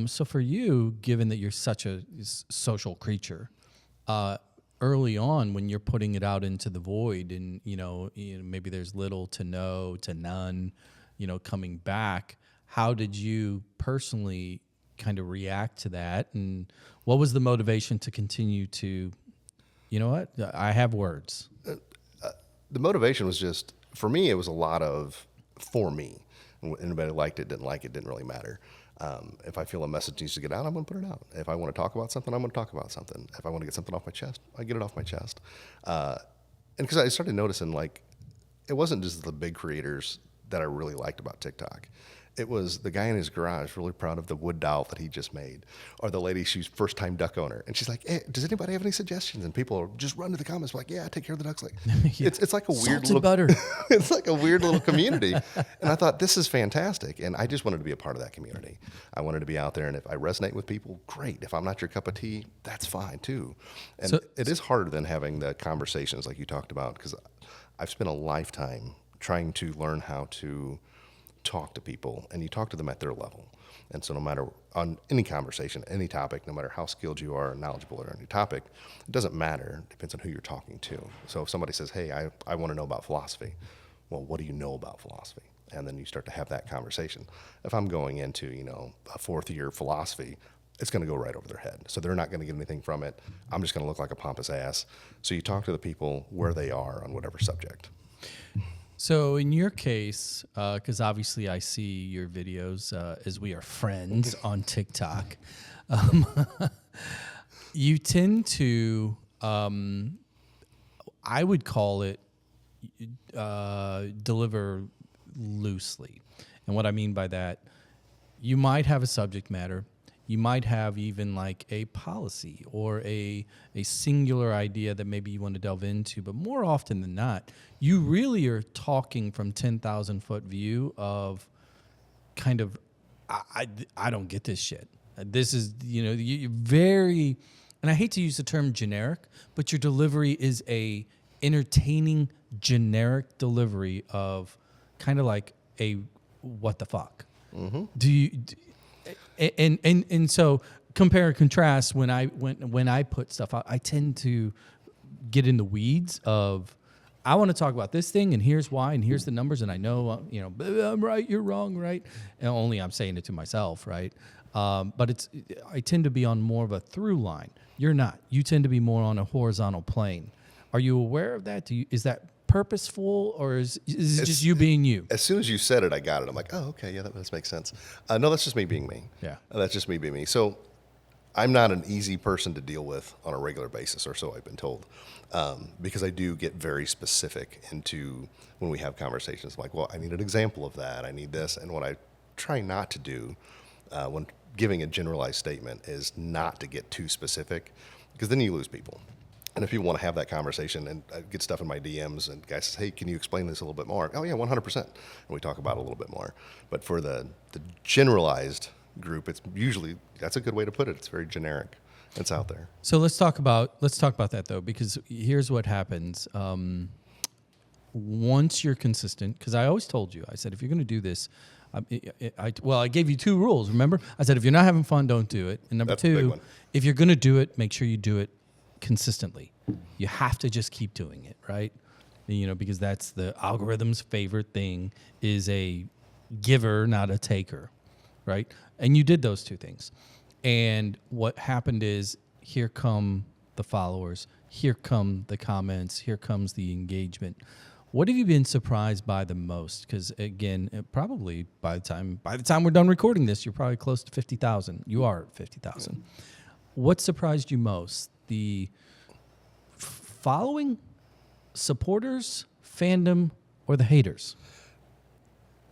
So for you, given that you're such a social creature, early on when you're putting it out into the void, and maybe there's little to no to none, coming back, how did you personally kind of react to that, and what was the motivation to continue to, I have words? The motivation was just, for me, it was a lot of for me. Anybody liked it, didn't like it, didn't really matter. If I feel a message needs to get out, I'm going to put it out. If I want to talk about something, I'm going to talk about something. If I want to get something off my chest, I get it off my chest. And because I started noticing, like, it wasn't just the big creators that I really liked about TikTok. It was the guy in his garage really proud of the wood dowel that he just made, or the lady, she's first-time duck owner, and she's like, hey, does anybody have any suggestions? And people just run to the comments like, yeah, I take care of the ducks. Like, yeah. It's like a weird little butter. It's like a weird little community. And I thought, this is fantastic. And I just wanted to be a part of that community. I wanted to be out there, and if I resonate with people, great. If I'm not your cup of tea, that's fine too. And it is harder than having the conversations like you talked about, because I've spent a lifetime trying to learn how to talk to people, and you talk to them at their level. And so no matter on any conversation, any topic, no matter how skilled you are, knowledgeable on any topic, it doesn't matter. It depends on who you're talking to. So if somebody says, hey, I want to know about philosophy. Well, what do you know about philosophy? And then you start to have that conversation. If I'm going into, a fourth year philosophy, it's going to go right over their head. So they're not going to get anything from it. I'm just going to look like a pompous ass. So you talk to the people where they are on whatever subject. So in your case, because obviously I see your videos as we are friends on TikTok, you tend to, I would call it, deliver loosely. And what I mean by that, you might have a subject matter. You might have even like a policy or a singular idea that maybe you want to delve into, but more often than not, you really are talking from 10,000 foot view of kind of, I don't get this shit. This is, you're very, and I hate to use the term generic, but your delivery is a entertaining generic delivery of kind of like a what the fuck. Mm-hmm. And so compare and contrast, when I put stuff out, I tend to get in the weeds of, I want to talk about this thing, and here's why, and here's the numbers, and I know, I'm right, you're wrong, right? And only I'm saying it to myself, right? But I tend to be on more of a through line. You're not. You tend to be more on a horizontal plane. Are you aware of that? Is that purposeful, or is it just you being you? As soon as you said it, I got it. I'm like, oh, okay, yeah, that makes sense. No, that's just me being me. Yeah. That's just me being me. So I'm not an easy person to deal with on a regular basis, or so I've been told, because I do get very specific into when we have conversations. I'm like, well, I need an example of that. I need this. And what I try not to do when giving a generalized statement is not to get too specific, because then you lose people. And if people want to have that conversation, and I get stuff in my DMs, and guys says, hey, can you explain this a little bit more? Oh, yeah, 100%. And we talk about it a little bit more. But for the generalized group, it's usually, that's a good way to put it. It's very generic. It's out there. So let's talk about that, though, because here's what happens. Once you're consistent, because I always told you, I said, if you're going to do this, I gave you 2 rules, remember? I said, if you're not having fun, don't do it. And number 2, if you're going to do it, make sure you do it consistently. You have to just keep doing it, right? because that's the algorithm's favorite thing is a giver, not a taker, right? And you did those two things. And what happened is here come the followers, here come the comments, here comes the engagement. What have you been surprised by the most? Because again, probably by the time we're done recording this, you're probably close to 50,000. You are at 50,000. What surprised you most? The following, supporters, fandom, or the haters?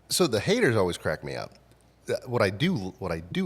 So the haters always crack me up. What I do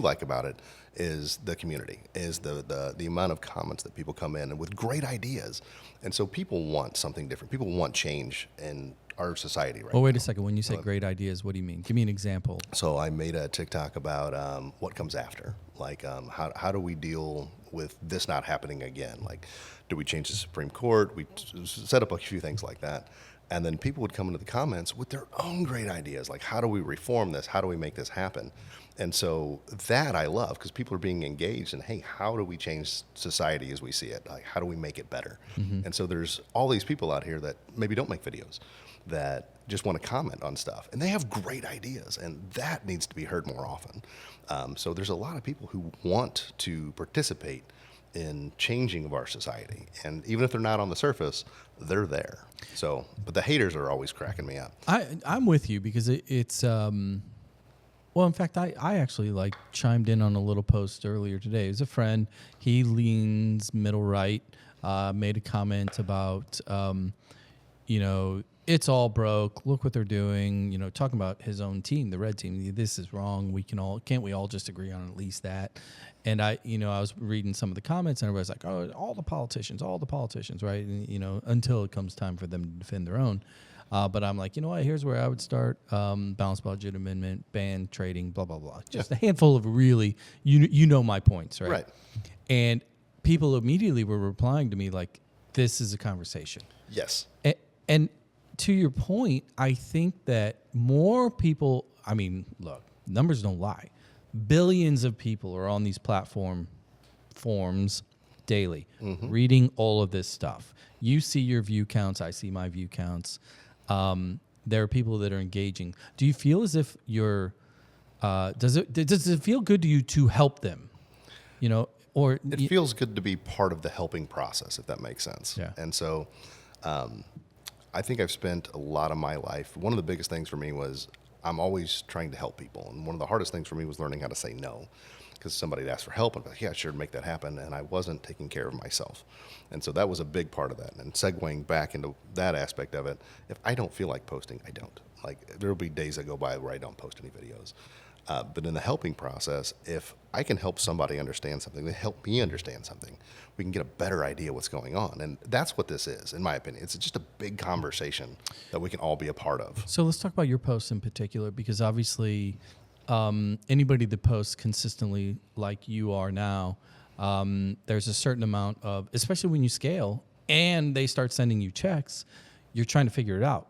like about it is the community, is the amount of comments that people come in and with great ideas. And so people want something different. People want change in our society right now. Well, wait a second. When you say great ideas, what do you mean? Give me an example. So I made a TikTok about what comes after. Like, how do we deal with this not happening again? Like, do we change the Supreme Court? We set up a few things like that. And then people would come into the comments with their own great ideas. Like, how do we reform this? How do we make this happen? And so that I love because people are being engaged in, hey, how do we change society as we see it? Like, how do we make it better? Mm-hmm. And so there's all these people out here that maybe don't make videos that just want to comment on stuff. And they have great ideas, and that needs to be heard more often. So there's a lot of people who want to participate in changing of our society. And even if they're not on the surface, they're there. So, but the haters are always cracking me up. I'm with you because it's, well, in fact, I actually chimed in on a little post earlier today. It was a friend. He leans middle right, made a comment about, it's all broke. Look what they're doing. Talking about his own team, the red team. This is wrong. Can't we all just agree on at least that? And I was reading some of the comments, and everybody's like, "Oh, all the politicians, right?" And, until it comes time for them to defend their own. But I'm like, you know what? Here's where I would start: balanced budget amendment, ban trading, blah blah blah. Just a handful of really, my points, right? Right. And people immediately were replying to me like, "This is a conversation." Yes. And to your point, I think that more people. I mean, look, numbers don't lie. Billions of people are on these forums daily, reading all of this stuff. You see your view counts. I see my view counts. There are people that are engaging. Do you feel as if you're? Does it feel good to you to help them? Or it feels good to be part of the helping process, if that makes sense. Yeah. And so, I think I've spent a lot of my life. One of the biggest things for me was I'm always trying to help people, and one of the hardest things for me was learning how to say no. Because somebody would ask for help, and I'd be like, yeah, sure, make that happen. And I wasn't taking care of myself. And so that was a big part of that. And segueing back into that aspect of it, if I don't feel like posting, I don't. Like, there'll be days that go by where I don't post any videos. But in the helping process, if I can help somebody understand something, they help me understand something, we can get a better idea what's going on. And that's what this is, in my opinion. It's just a big conversation that we can all be a part of. So let's talk about your posts in particular, because obviously anybody that posts consistently like you are now, there's a certain amount of, especially when you scale and they start sending you checks, you're trying to figure it out.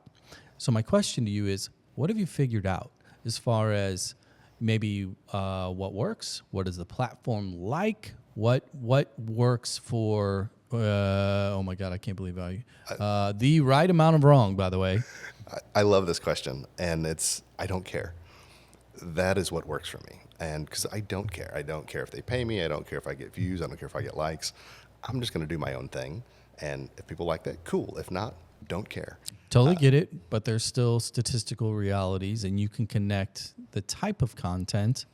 So my question to you is, what have you figured out as far as maybe what works? What is the platform like? What works for, oh my God, I can't believe the right amount of wrong, by the way. I love this question, and I don't care. That is what works for me. And because I don't care. I don't care if they pay me. I don't care if I get views. I don't care if I get likes. I'm just going to do my own thing. And if people like that, cool. If not, don't care. Totally get it, but there's still statistical realities, and you can connect the type of content.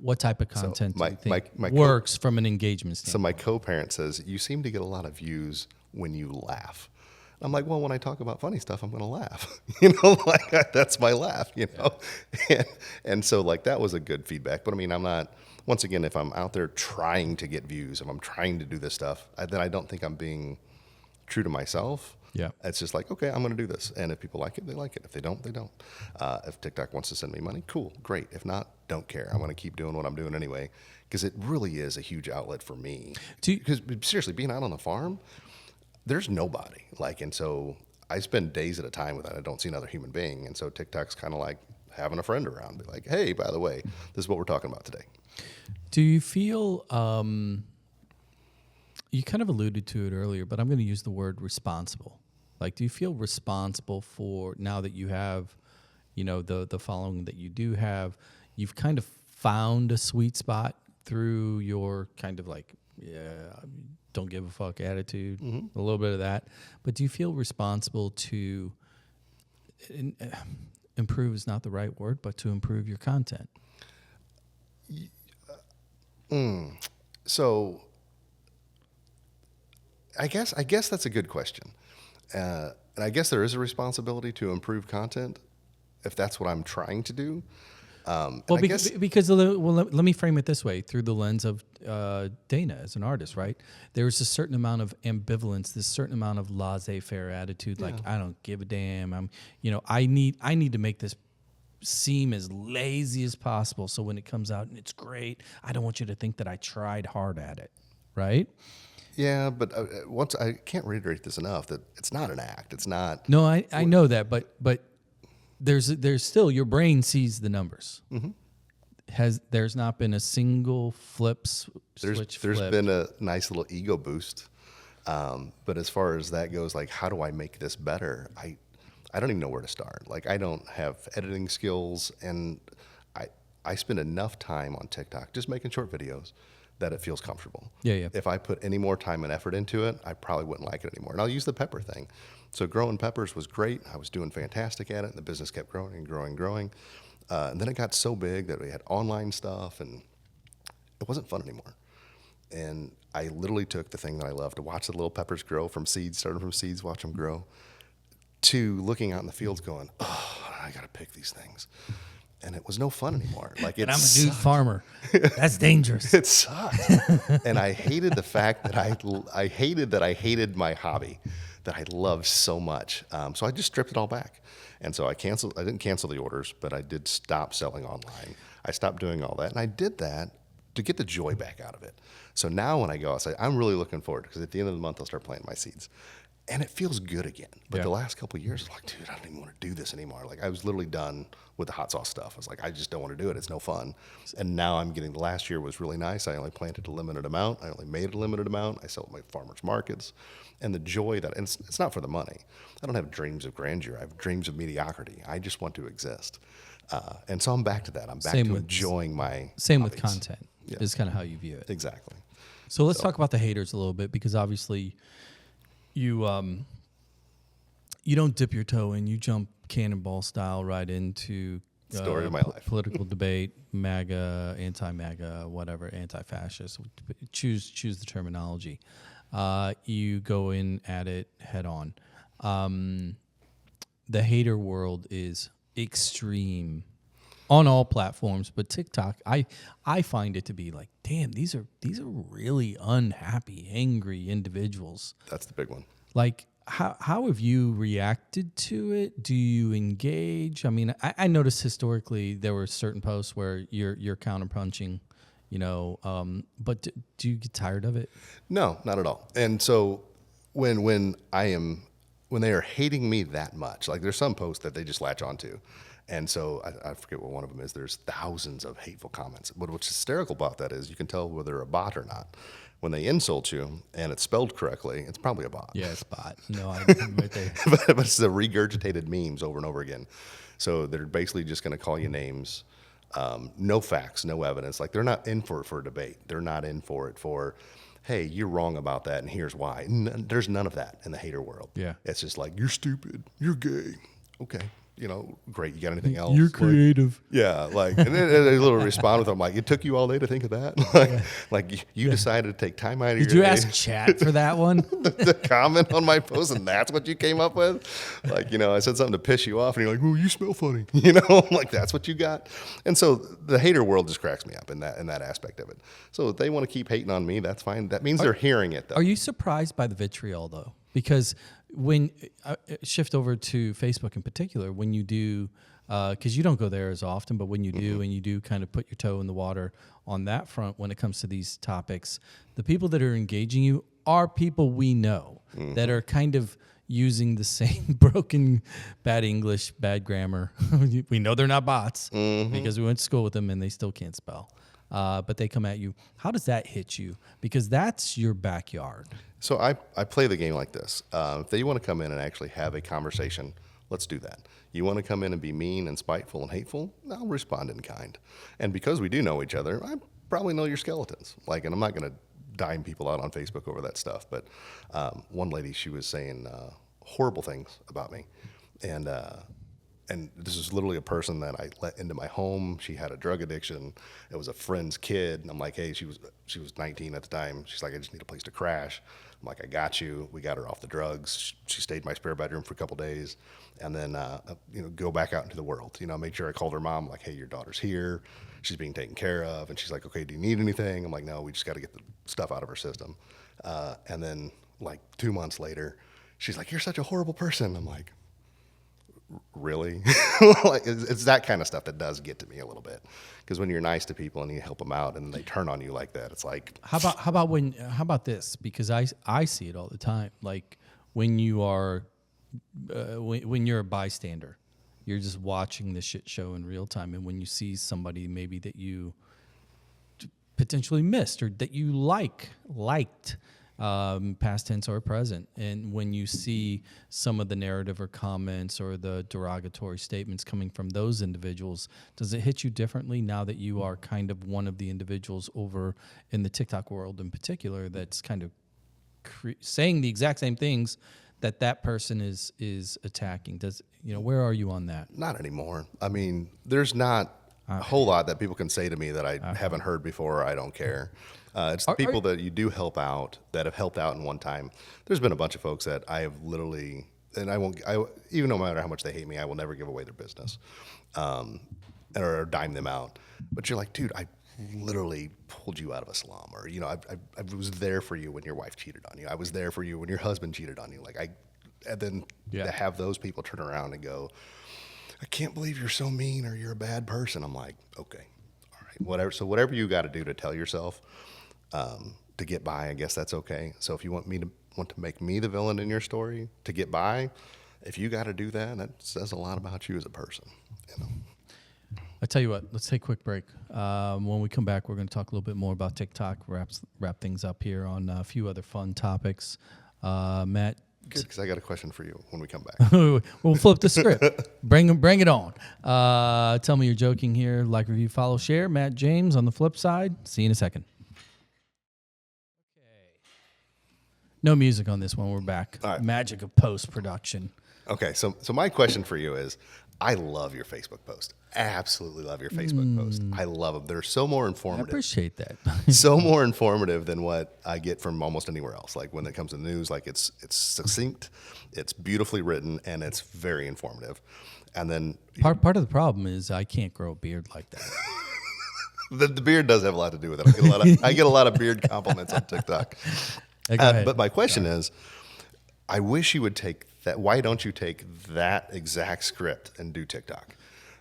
What type of content do you think works from an engagement standpoint? So my co-parent says, you seem to get a lot of views when you laugh. I'm like, well, when I talk about funny stuff, I'm going to laugh. That's my laugh, Yeah. And so, that was a good feedback. But, I mean, I'm not, once again, if I'm out there trying to get views, if I'm trying to do this stuff, then I don't think I'm being true to myself. Yeah. It's just like, okay, I'm going to do this. And if people like it, they like it. If they don't, they don't. If TikTok wants to send me money, cool, great. If not, don't care. I'm going to keep doing what I'm doing anyway, because it really is a huge outlet for me. Because seriously, being out on the farm, there's nobody. And so I spend days at a time with it. I don't see another human being. And so TikTok's kind of like having a friend around. Be like, hey, by the way, this is what we're talking about today. Do you feel, you kind of alluded to it earlier, but I'm going to use the word responsible. Like, do you feel responsible for, now that you have, the following that you do have, you've kind of found a sweet spot through your kind of like, don't give a fuck attitude, a little bit of that. But do you feel responsible to improve is not the right word, but to improve your content? So I guess that's a good question. And I guess there is a responsibility to improve content if that's what I'm trying to do. Well, let me frame it this way through the lens of Dana as an artist, right? There's a certain amount of ambivalence, this certain amount of laissez-faire attitude. Like, I don't give a damn. I need to make this seem as lazy as possible. So when it comes out and it's great, I don't want you to think that I tried hard at it, right? Yeah, but once I can't reiterate this enough that it's not an act. It's not. No, I know that, but there's still, your brain sees the numbers. There's not been a single switch There's flipped. been a nice little ego boost, but as far as that goes, like, how do I make this better? I don't even know where to start. Like, I don't have editing skills, and I spend enough time on TikTok just making short videos that it feels comfortable. Yeah. If I put any more time and effort into it, I probably wouldn't like it anymore. And I'll use the pepper thing. So growing peppers was great. I was doing fantastic at it, and the business kept growing and growing and growing. And then it got so big that we had online stuff, and it wasn't fun anymore. And I literally took the thing that I love to watch the little peppers grow from seeds, starting from seeds, watch them grow, to looking out in the fields going, oh, I got to pick these things. And it was no fun anymore. Like, And I'm a dude farmer. That's dangerous. It sucked. And I hated the fact that I hated my hobby that I loved so much. So I just stripped it all back. And so I didn't cancel the orders, but I did stop selling online. I stopped doing all that. And I did that to get the joy back out of it. So now when I go outside, I'm really looking forward, because at the end of the month, I'll start planting my seeds. And it feels good again. But the last couple of years, I'm like, dude, I don't even want to do this anymore. Like, I was literally done with the hot sauce stuff. I was like, I just don't want to do it. It's no fun. And now the last year was really nice. I only planted a limited amount. I only made a limited amount. I sell at my farmers markets. And the joy and it's not for the money. I don't have dreams of grandeur. I have dreams of mediocrity. I just want to exist. And so I'm back to that. I'm back to enjoying my Same hobbies. with content is kind of how you view it. Exactly. So let's talk about the haters a little bit, because obviously you don't dip your toe in. You jump cannonball style right into Story of my life. Political debate, MAGA, anti-MAGA, whatever, anti-fascist. Choose the terminology. You go in at it head on. The hater world is extreme on all platforms, but TikTok, I find it to be like, damn, these are really unhappy, angry individuals. That's the big one. Like, how have you reacted to it? Do you engage? I mean, I noticed historically there were certain posts where you're counterpunching, but do you get tired of it? No, not at all. And so when they are hating me that much, like, there's some posts that they just latch onto. And so I forget what one of them is. There's thousands of hateful comments. But what's hysterical about that is you can tell whether they're a bot or not. When they insult you and it's spelled correctly, it's probably a bot. Yeah, it's bot. No, I'm right there. But it's the regurgitated memes over and over again. So they're basically just going to call you names, no facts, no evidence. Like, they're not in for it for a debate. They're not in for it for, hey, you're wrong about that, and here's why. There's none of that in the hater world. Yeah. It's just like, you're stupid, you're gay. Okay. Great. You got anything else? You're creative. And then a little respond with them like, it took you all day to think of that. like you decided to take time out of your day. Did you ask chat for that one? to comment on my post, and that's what you came up with? Like, I said something to piss you off, and you're like, oh, you smell funny. Like, that's what you got. And so the hater world just cracks me up in that aspect of it. So if they want to keep hating on me, that's fine. That means they're hearing it, though. Are you surprised by the vitriol, though? Because when shift over to Facebook in particular, when you do, because you don't go there as often, but when you do, and you do kind of put your toe in the water on that front when it comes to these topics, the people that are engaging you are people we know that are kind of using the same broken, bad English, bad grammar. We know they're not bots because we went to school with them and they still can't spell. but they come at you. How does that hit you? Because that's your backyard. So I play the game like this. If they want to come in and actually have a conversation, let's do that. You want to come in and be mean and spiteful and hateful, I'll respond in kind. And because we do know each other, I probably know your skeletons. Like, and I'm not going to dime people out on Facebook over that stuff. But one lady, she was saying horrible things about me. And this is literally a person that I let into my home. She had a drug addiction. It was a friend's kid. And I'm like, hey, she was 19 at the time. She's like, I just need a place to crash. I'm like, I got you. We got her off the drugs. She stayed in my spare bedroom for a couple days, and then go back out into the world. Made sure I called her mom. Like, hey, your daughter's here. She's being taken care of. And she's like, okay, do you need anything? I'm like, no, we just got to get the stuff out of her system. And then like 2 months later, she's like, you're such a horrible person. I'm like, really? Like, it's that kind of stuff that does get to me a little bit, because when you're nice to people and you help them out and they turn on you like that, it's like, how about this? Because I see it all the time. Like when you are when you're a bystander, you're just watching the shit show in real time, and when you see somebody maybe that you potentially missed or that you liked, past tense or present, and when you see some of the narrative or comments or the derogatory statements coming from those individuals, does it hit you differently now that you are kind of one of the individuals over in the TikTok world in particular that's kind of saying the exact same things that person is attacking? Where are you on that? not anymore. I mean, there's not a whole lot that people can say to me that I haven't heard before or I don't care. It's the people that you do help out, that have helped out in one time. There's been a bunch of folks that I have literally, and even no matter how much they hate me, I will never give away their business, or dime them out. But you're like, dude, I literally pulled you out of a slum, or I was there for you when your wife cheated on you. I was there for you when your husband cheated on you. And then to have those people turn around and go, I can't believe you're so mean or you're a bad person. I'm like, okay, all right, whatever. So whatever you got to do to tell yourself to get by, I guess that's okay. So if you want to make me the villain in your story to get by, if you got to do that, that says a lot about you as a person. I tell you what, let's take a quick break. When we come back, we're going to talk a little bit more about TikTok, wrap things up here on a few other fun topics. Matt. Good, because I got a question for you when we come back. We'll flip the script. Bring it on. Tell me you're joking here. Like, review, follow, share. Matt James on the flip side. See you in a second. Okay. No music on this one. We're back. All right. Magic of post-production. Okay, so my question for you is, I love your Facebook post. Absolutely love your Facebook post. I love them. They're so more I informative. appreciate that. So more informative than what I get from almost anywhere else. Like when it comes to news, like it's succinct, it's beautifully written, and it's very informative. And then Part of the problem is I can't grow a beard like that. the beard does have a lot to do with it. I get a lot of beard compliments on TikTok. But my question is, I wish you would take that. Why don't you take that exact script and do TikTok?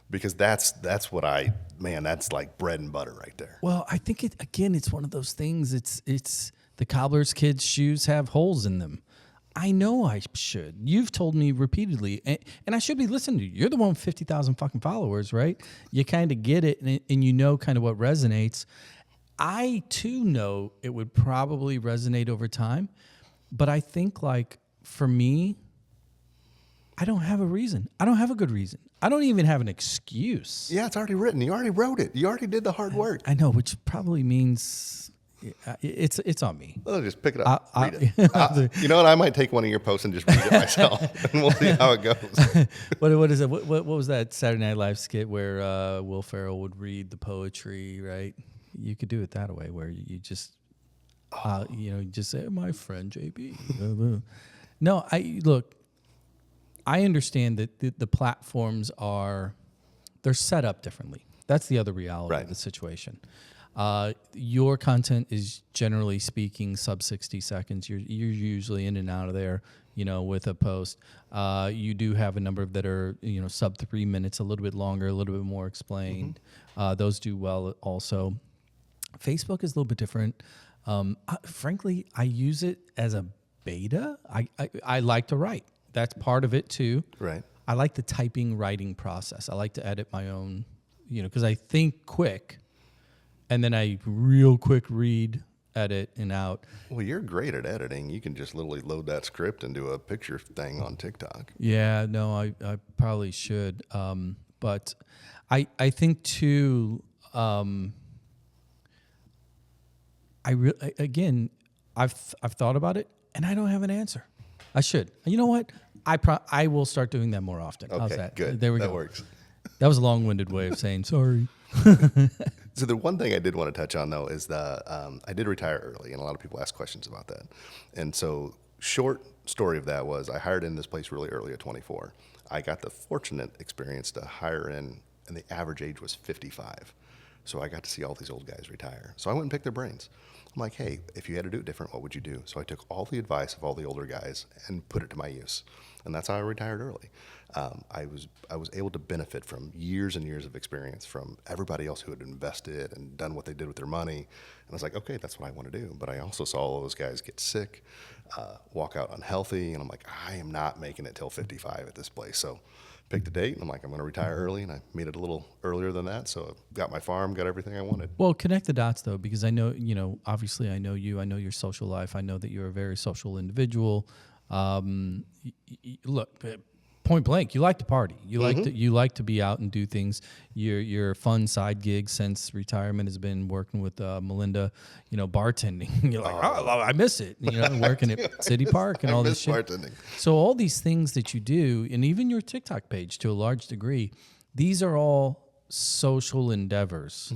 Because that's what that's like bread and butter right there. Well, I think it's one of those things. It's the cobbler's kids' shoes have holes in them. I know I should. You've told me repeatedly, and I should be listening to you. You're the one with 50,000 fucking followers, right? You kind of get it, and you know kind of what resonates. I too know it would probably resonate over time, but I think like for me, I don't have a reason. I don't have a good reason. I don't even have an excuse. Yeah, it's already written. You already wrote it. You already did the hard work. I know, which probably means it's on me. Well, just pick it up, read it. You know what? I might take one of your posts and just read it myself, and we'll see how it goes. What is it? What was that Saturday Night Live skit where Will Ferrell would read the poetry? Right? You could do it that way, where you just, just say, "My friend JB." No, look. I understand that the platforms they're set up differently. That's the other reality of the situation. Your content is generally speaking sub 60 seconds. You're usually in and out of there, with a post. You do have a number that are, sub 3 minutes, a little bit longer, a little bit more explained. Those do well also. Facebook is a little bit different. Frankly, I use it as a beta. I like to write. That's part of it too. Right. I like the writing process. I like to edit my own, because I think quick and then I real quick read, edit, and out. Well, you're great at editing. You can just literally load that script and do a picture thing on TikTok. Yeah, no, I probably should. But I think too. Again, I've thought about it, and I don't have an answer. I should. You know what? I will start doing that more often. How's Okay, that? good. There we That go. works. That was a long-winded way of saying sorry. So the one thing I did want to touch on though is I did retire early, and a lot of people ask questions about that. And so, short story of that was I hired in this place really early at 24. I got the fortunate experience to hire in, and the average age was 55. So I got to see all these old guys retire. So I went and picked their brains. I'm like, hey, if you had to do it different, what would you do? So I took all the advice of all the older guys and put it to my use, and that's how I retired early. I was able to benefit from years and years of experience from everybody else who had invested and done what they did with their money. And I was like, okay, that's what I want to do. But I also saw all those guys get sick, walk out unhealthy, and I'm like, I am not making it till 55 at this place. So picked a date, and I'm like, I'm going to retire early, and I made it a little earlier than that. So got my farm, got everything I wanted. Well, connect the dots though, because I know, obviously I know you, I know your social life. I know that you're a very social individual. Look, point blank, you like to party. You like to be out and do things. Your fun side gig since retirement has been working with Melinda, bartending. You're like, oh, I miss it. Working at City Park and all this shit. Bartending. So all these things that you do, and even your TikTok page to a large degree, these are all social endeavors.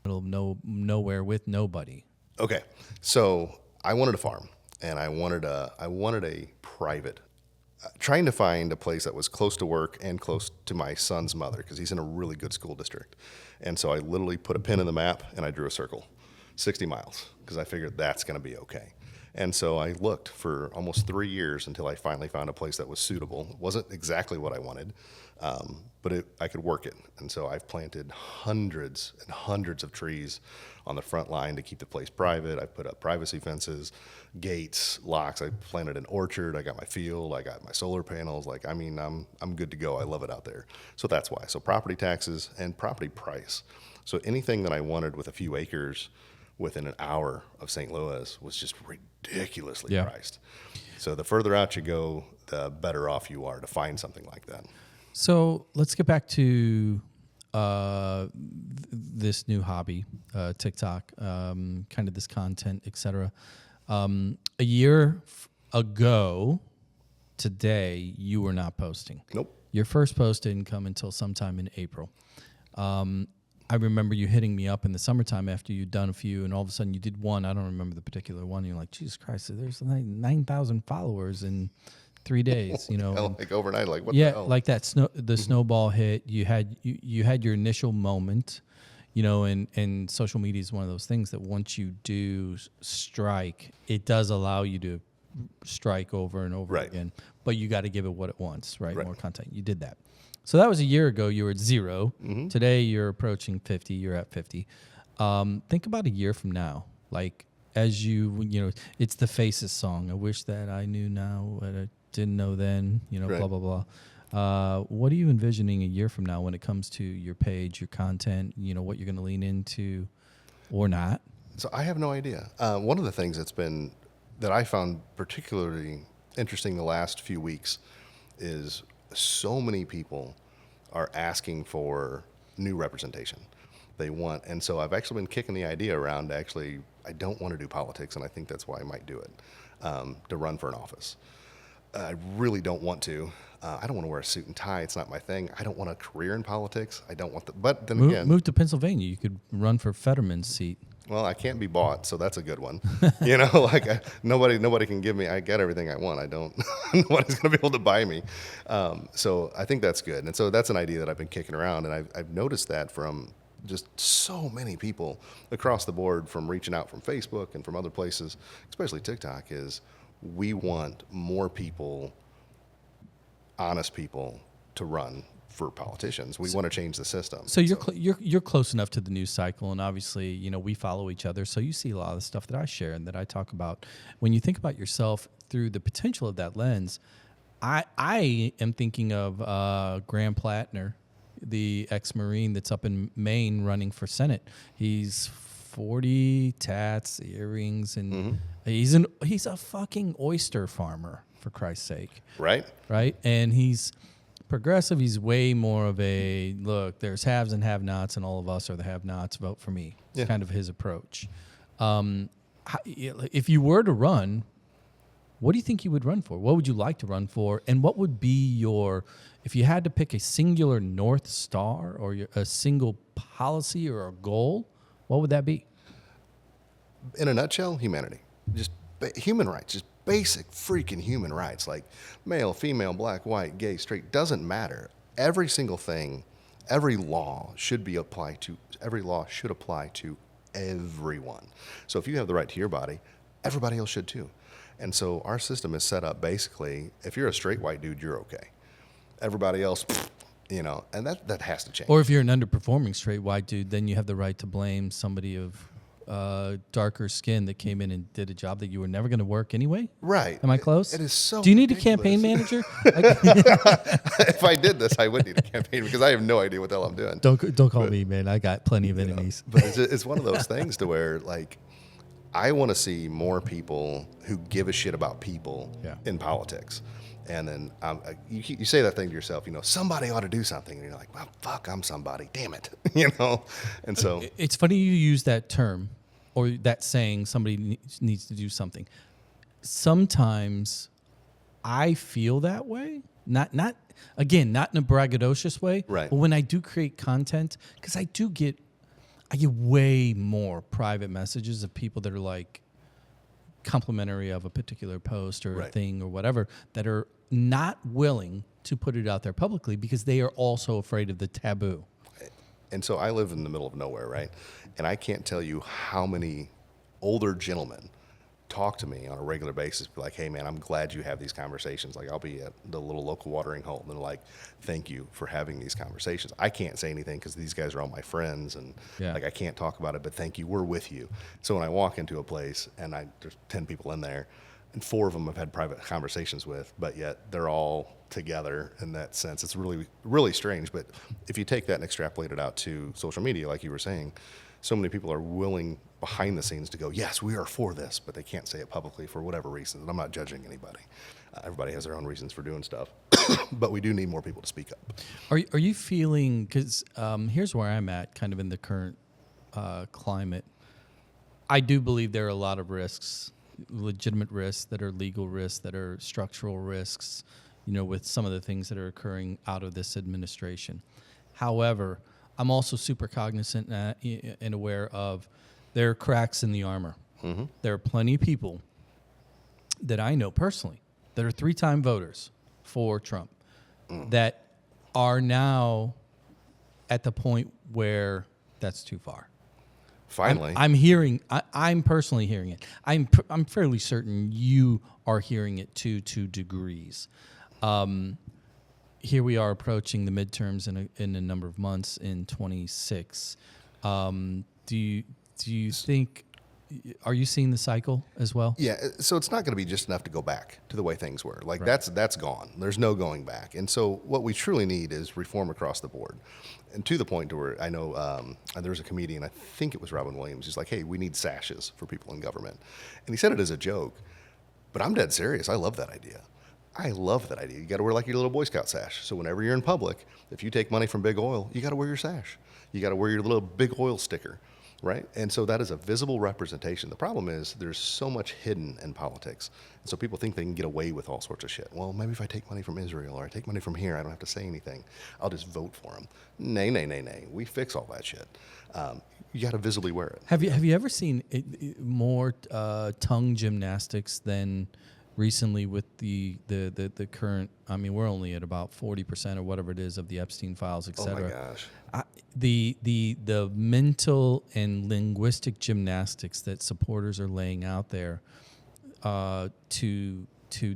It'll nowhere with nobody. Okay, so I wanted a farm, and I wanted a private. Trying to find a place that was close to work and close to my son's mother, because he's in a really good school district. And so I literally put a pin in the map and I drew a circle, 60 miles, because I figured that's going to be okay. And so I looked for almost 3 years until I finally found a place that was suitable. It wasn't exactly what I wanted, but I could work it. And so I've planted hundreds and hundreds of trees on the front line to keep the place private. I put up privacy fences, gates, locks. I planted an orchard. I got my field. I got my solar panels. I'm good to go. I love it out there. So that's why. So property taxes and property price. So anything that I wanted with a few acres within an hour of St. Louis was just ridiculously priced. So the further out you go, the better off you are to find something like that. So let's get back to this new hobby, TikTok, kind of this content, etc. A year ago today, you were not posting. Nope. Your first post didn't come until sometime in April. I remember you hitting me up in the summertime after you'd done a few, and all of a sudden you did one. I don't remember the particular one. And you're like, Jesus Christ, there's 9,000 followers in 3 days. Like overnight, like what the hell? Like that snowball hit. You had your initial moment, and social media is one of those things that once you do strike, it does allow you to strike over and over again. But you got to give it what it wants, right? More content. You did that. So that was a year ago. You were at 0. Mm-hmm. Today you're approaching 50. You're at 50. Think about a year from now. Like as it's the Faces song. I wish that I knew now what I didn't know then. Blah blah blah. What are you envisioning a year from now when it comes to your page, your content? What you're going to lean into, or not? So I have no idea. One of the things that I found particularly interesting the last few weeks is so many people are asking for new representation. And so I've actually been kicking the idea around. I don't want to do politics, and I think that's why I might do it, to run for an office. I really don't want to. I don't want to wear a suit and tie. It's not my thing. I don't want a career in politics. I don't want but then again. Move to Pennsylvania. You could run for Fetterman's seat. Well, I can't be bought, so that's a good one. Nobody can give me. I get everything I want. Nobody's going to be able to buy me. So I think that's good, and so that's an idea that I've been kicking around, and I've noticed that from just so many people across the board, from reaching out from Facebook and from other places, especially TikTok, is we want more people, honest people, to run for politicians. We want to change the system. So you're close enough to the news cycle, and obviously, we follow each other. So you see a lot of the stuff that I share and that I talk about. When you think about yourself through the potential of that lens, I am thinking of Graham Plattner the ex-Marine that's up in Maine running for Senate. He's 40, tats, earrings, and he's a fucking oyster farmer, for Christ's sake. Right? Right? And he's progressive. He's way more of a, look, there's haves and have-nots, and all of us are the have-nots. Vote for me. It's kind of his approach. If you were to run, what do you think you would run for? What would you like to run for? And what would be your, if you had to pick a singular North Star or a single policy or a goal, what would that be? In a nutshell, humanity. Just human rights. Just basic freaking human rights. Like male, female, black, white, gay, straight. Doesn't matter. Every single thing, every law should apply to everyone. So if you have the right to your body, everybody else should too. And so our system is set up basically, if you're a straight white dude, you're okay. Everybody else, you know, and that has to change. Or if you're an underperforming straight white dude, then you have the right to blame somebody of darker skin that came in and did a job that you were never going to work anyway. Right. Am I close? It is so Do you need ridiculous. a campaign manager? If I did this, I would need a campaign because I have no idea what the hell I'm doing. Don't call me, man. I got plenty of enemies. But it's one of those things to where, like, I want to see more people who give a shit about people in politics. And then you say that thing to yourself, you know, somebody ought to do something. And you're like, well, fuck, I'm somebody. Damn it. You know? And so It's funny you use that term or that saying somebody needs to do something. Sometimes I feel that way. Not in a braggadocious way. Right. But when I do create content, because I get way more private messages of people that are like complimentary of a particular post or a thing or whatever that are not willing to put it out there publicly because they are also afraid of the taboo. And so I live in the middle of nowhere, right? And I can't tell you how many older gentlemen talk to me on a regular basis, be like, hey, man, I'm glad you have these conversations. Like, I'll be at the little local watering hole, and they're like, thank you for having these conversations. I can't say anything because these guys are all my friends, and like, I can't talk about it, but thank you, we're with you. So when I walk into a place, and there's 10 people in there, and 4 of them I've had private conversations with, but yet they're all together in that sense. It's really, really strange. But if you take that and extrapolate it out to social media, like you were saying, so many people are willing behind the scenes to go, yes, we are for this, but they can't say it publicly for whatever reason. And I'm not judging anybody. Everybody has their own reasons for doing stuff, but we do need more people to speak up. Are you feeling, because here's where I'm at kind of in the current climate. I do believe there are a lot of risks, legitimate risks that are legal risks, that are structural risks, you know, with some of the things that are occurring out of this administration. However, I'm also super cognizant and aware of there are cracks in the armor. Mm-hmm. There are plenty of people that I know personally that are 3-time voters for Trump that are now at the point where that's too far. Finally. I'm personally hearing it. I'm fairly certain you are hearing it to degrees. Here we are approaching the midterms in a number of months in 26. Do you think, are you seeing the cycle as well? Yeah, so it's not going to be just enough to go back to the way things were. Like that's gone. There's no going back. And so what we truly need is reform across the board. And to the point to where I know there was a comedian, I think it was Robin Williams, he's like, hey, we need sashes for people in government. And he said it as a joke, but I'm dead serious. I love that idea. You got to wear like your little Boy Scout sash. So whenever you're in public, if you take money from Big Oil, you got to wear your sash. You got to wear your little Big Oil sticker, right? And so that is a visible representation. The problem is there's so much hidden in politics. And so people think they can get away with all sorts of shit. Well, maybe if I take money from Israel or I take money from here, I don't have to say anything. I'll just vote for them. Nay. We fix all that shit. You got to visibly wear it. Have you ever seen more tongue gymnastics than recently with the current? I mean, we're only at about 40% or whatever it is of the Epstein files, et cetera. Oh my gosh. The mental and linguistic gymnastics that supporters are laying out there to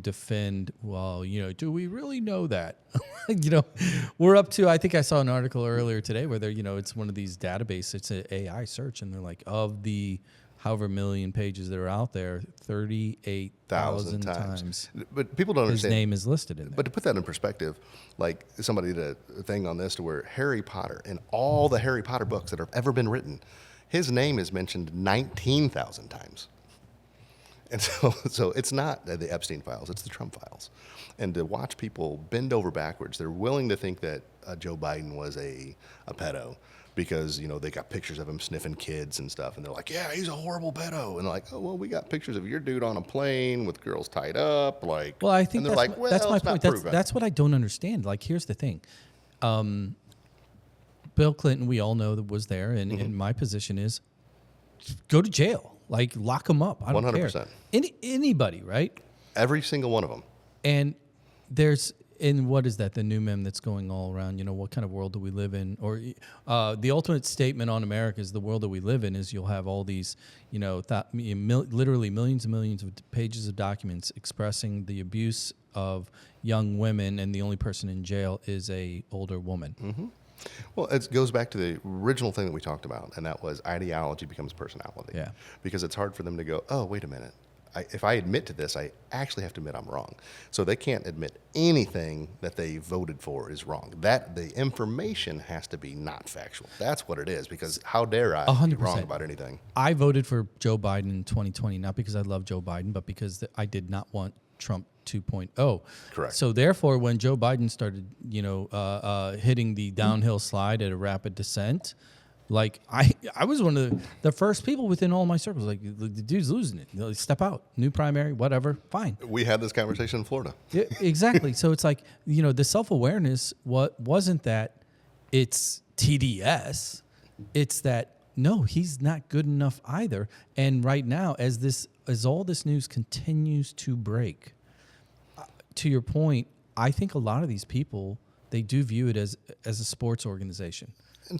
defend, well, you know, do we really know that? You know, we're up to, I think I saw an article earlier today where they're, you know, it's one of these databases, it's an AI search, and they're like, of the however million pages that are out there, 38,000 times But people don't his understand. name is listed in there. But to put that in perspective, like somebody did a thing on this to where Harry Potter, in all the Harry Potter books that have ever been written, his name is mentioned 19,000 times. And so it's not the Epstein files, it's the Trump files. And to watch people bend over backwards, they're willing to think that Joe Biden was a pedo because, they got pictures of him sniffing kids and stuff. And they're like, yeah, he's a horrible pedo. And they're like, oh, well, we got pictures of your dude on a plane with girls tied up. Like, Well, I think and they're that's, like, well, that's my it's not point. proven. That's what I don't understand. Like, here's the thing. Bill Clinton, we all know that was there. And my position is go to jail. Like, lock him up. I don't 100%. care. Anybody, right? Every single one of them. And what is that? The new meme that's going all around. What kind of world do we live in? Or the ultimate statement on America is the world that we live in is you'll have all these, literally millions and millions of pages of documents expressing the abuse of young women, and the only person in jail is a older woman. Mm-hmm. Well, it goes back to the original thing that we talked about, and that was ideology becomes personality. Yeah. Because it's hard for them to go, oh, wait a minute. If I admit to this, I actually have to admit I'm wrong. So they can't admit anything that they voted for is wrong. That the information has to be not factual. That's what it is, because how dare I be 100%. wrong about anything? I voted for Joe Biden in 2020, not because I love Joe Biden, but because I did not want Trump 2.0. Correct. So therefore, when Joe Biden started, hitting the downhill slide at a rapid descent, like I was one of the first people within all my circles. Like, the dude's losing it. Step out, new primary, whatever, fine. We had this conversation in Florida. Yeah, exactly. So it's like, the self-awareness wasn't that it's TDS. It's that, no, he's not good enough either. And right now, as all this news continues to break, to your point, I think a lot of these people, they do view it as a sports organization.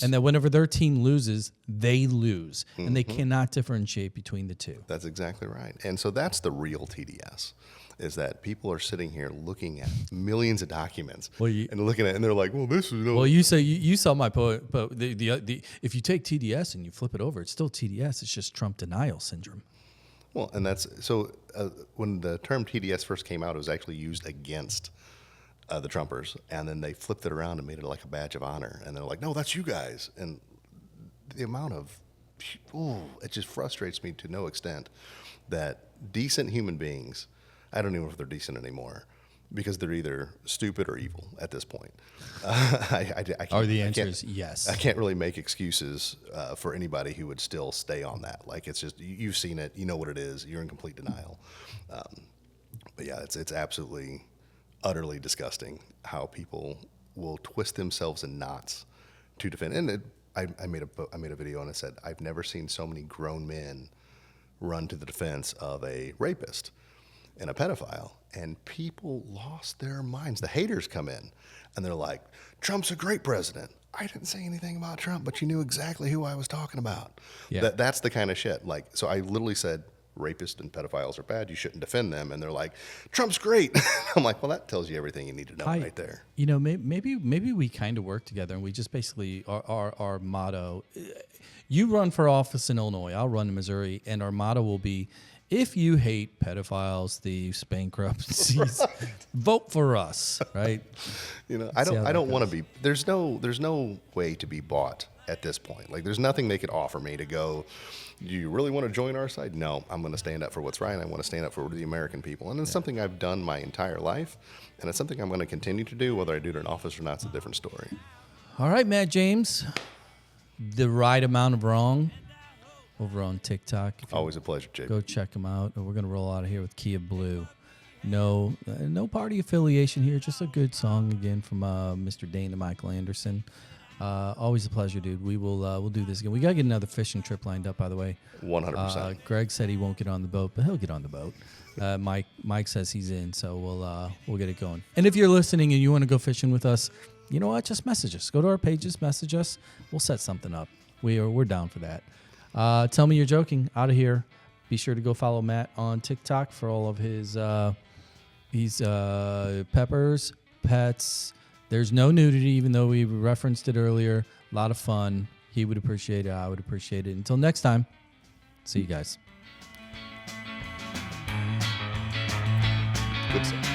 And that whenever their team loses, they lose. And they cannot differentiate between the two. That's exactly right. And so that's the real TDS, is that people are sitting here looking at millions of documents and looking at it, and they're like, well, this is no. Well, you saw my point, but if you take TDS and you flip it over, it's still TDS. It's just Trump denial syndrome. Well, and that's so when the term TDS first came out, it was actually used against the Trumpers, and then they flipped it around and made it like a badge of honor. And they're like, no, that's you guys. And the amount of, it just frustrates me to no extent that decent human beings, I don't even know if they're decent anymore, because they're either stupid or evil at this point. The answer is yes. I can't really make excuses for anybody who would still stay on that. Like, it's just, you've seen it, you know what it is, you're in complete denial. But yeah, it's absolutely, utterly disgusting how people will twist themselves in knots to defend. And I made a video and I said, I've never seen so many grown men run to the defense of a rapist and a pedophile, and people lost their minds. The haters come in and they're like, Trump's a great president. I didn't say anything about Trump, but you knew exactly who I was talking about. Yeah. That's the kind of shit. Like, so I literally said, rapists and pedophiles are bad, you shouldn't defend them. And they're like, Trump's great. I'm like, well, that tells you everything you need to know right there. Maybe we kind of work together, and we just basically, our motto, you run for office in Illinois, I'll run in Missouri, and our motto will be, if you hate pedophiles, thieves, bankruptcies, vote for us, right? I don't want to be, there's no way to be bought at this point. Like, there's nothing they could offer me to go, do you really want to join our side? No, I'm going to stand up for what's right. I want to stand up for the American people. And it's something I've done my entire life. And it's something I'm going to continue to do. Whether I do it in office or not, it's a different story. All right, Matt James. The right amount of wrong over on TikTok. Always a pleasure, JP. Go check them out. We're going to roll out of here with Kia Blue. No party affiliation here. Just a good song again from Mr. Dana Michael Anderson. Always a pleasure, dude. We'll do this again. We gotta get another fishing trip lined up, by the way. 100%. Greg said he won't get on the boat, but he'll get on the boat. Mike says he's in, so we'll get it going. And if you're listening and you want to go fishing with us, you know what? Just message us. Go to our pages, message us. We'll set something up. We're down for that. Tell me you're joking. Out of here. Be sure to go follow Matt on TikTok for all of his peppers, pets. There's no nudity, even though we referenced it earlier. A lot of fun. He would appreciate it. I would appreciate it. Until next time, See you guys. Good stuff.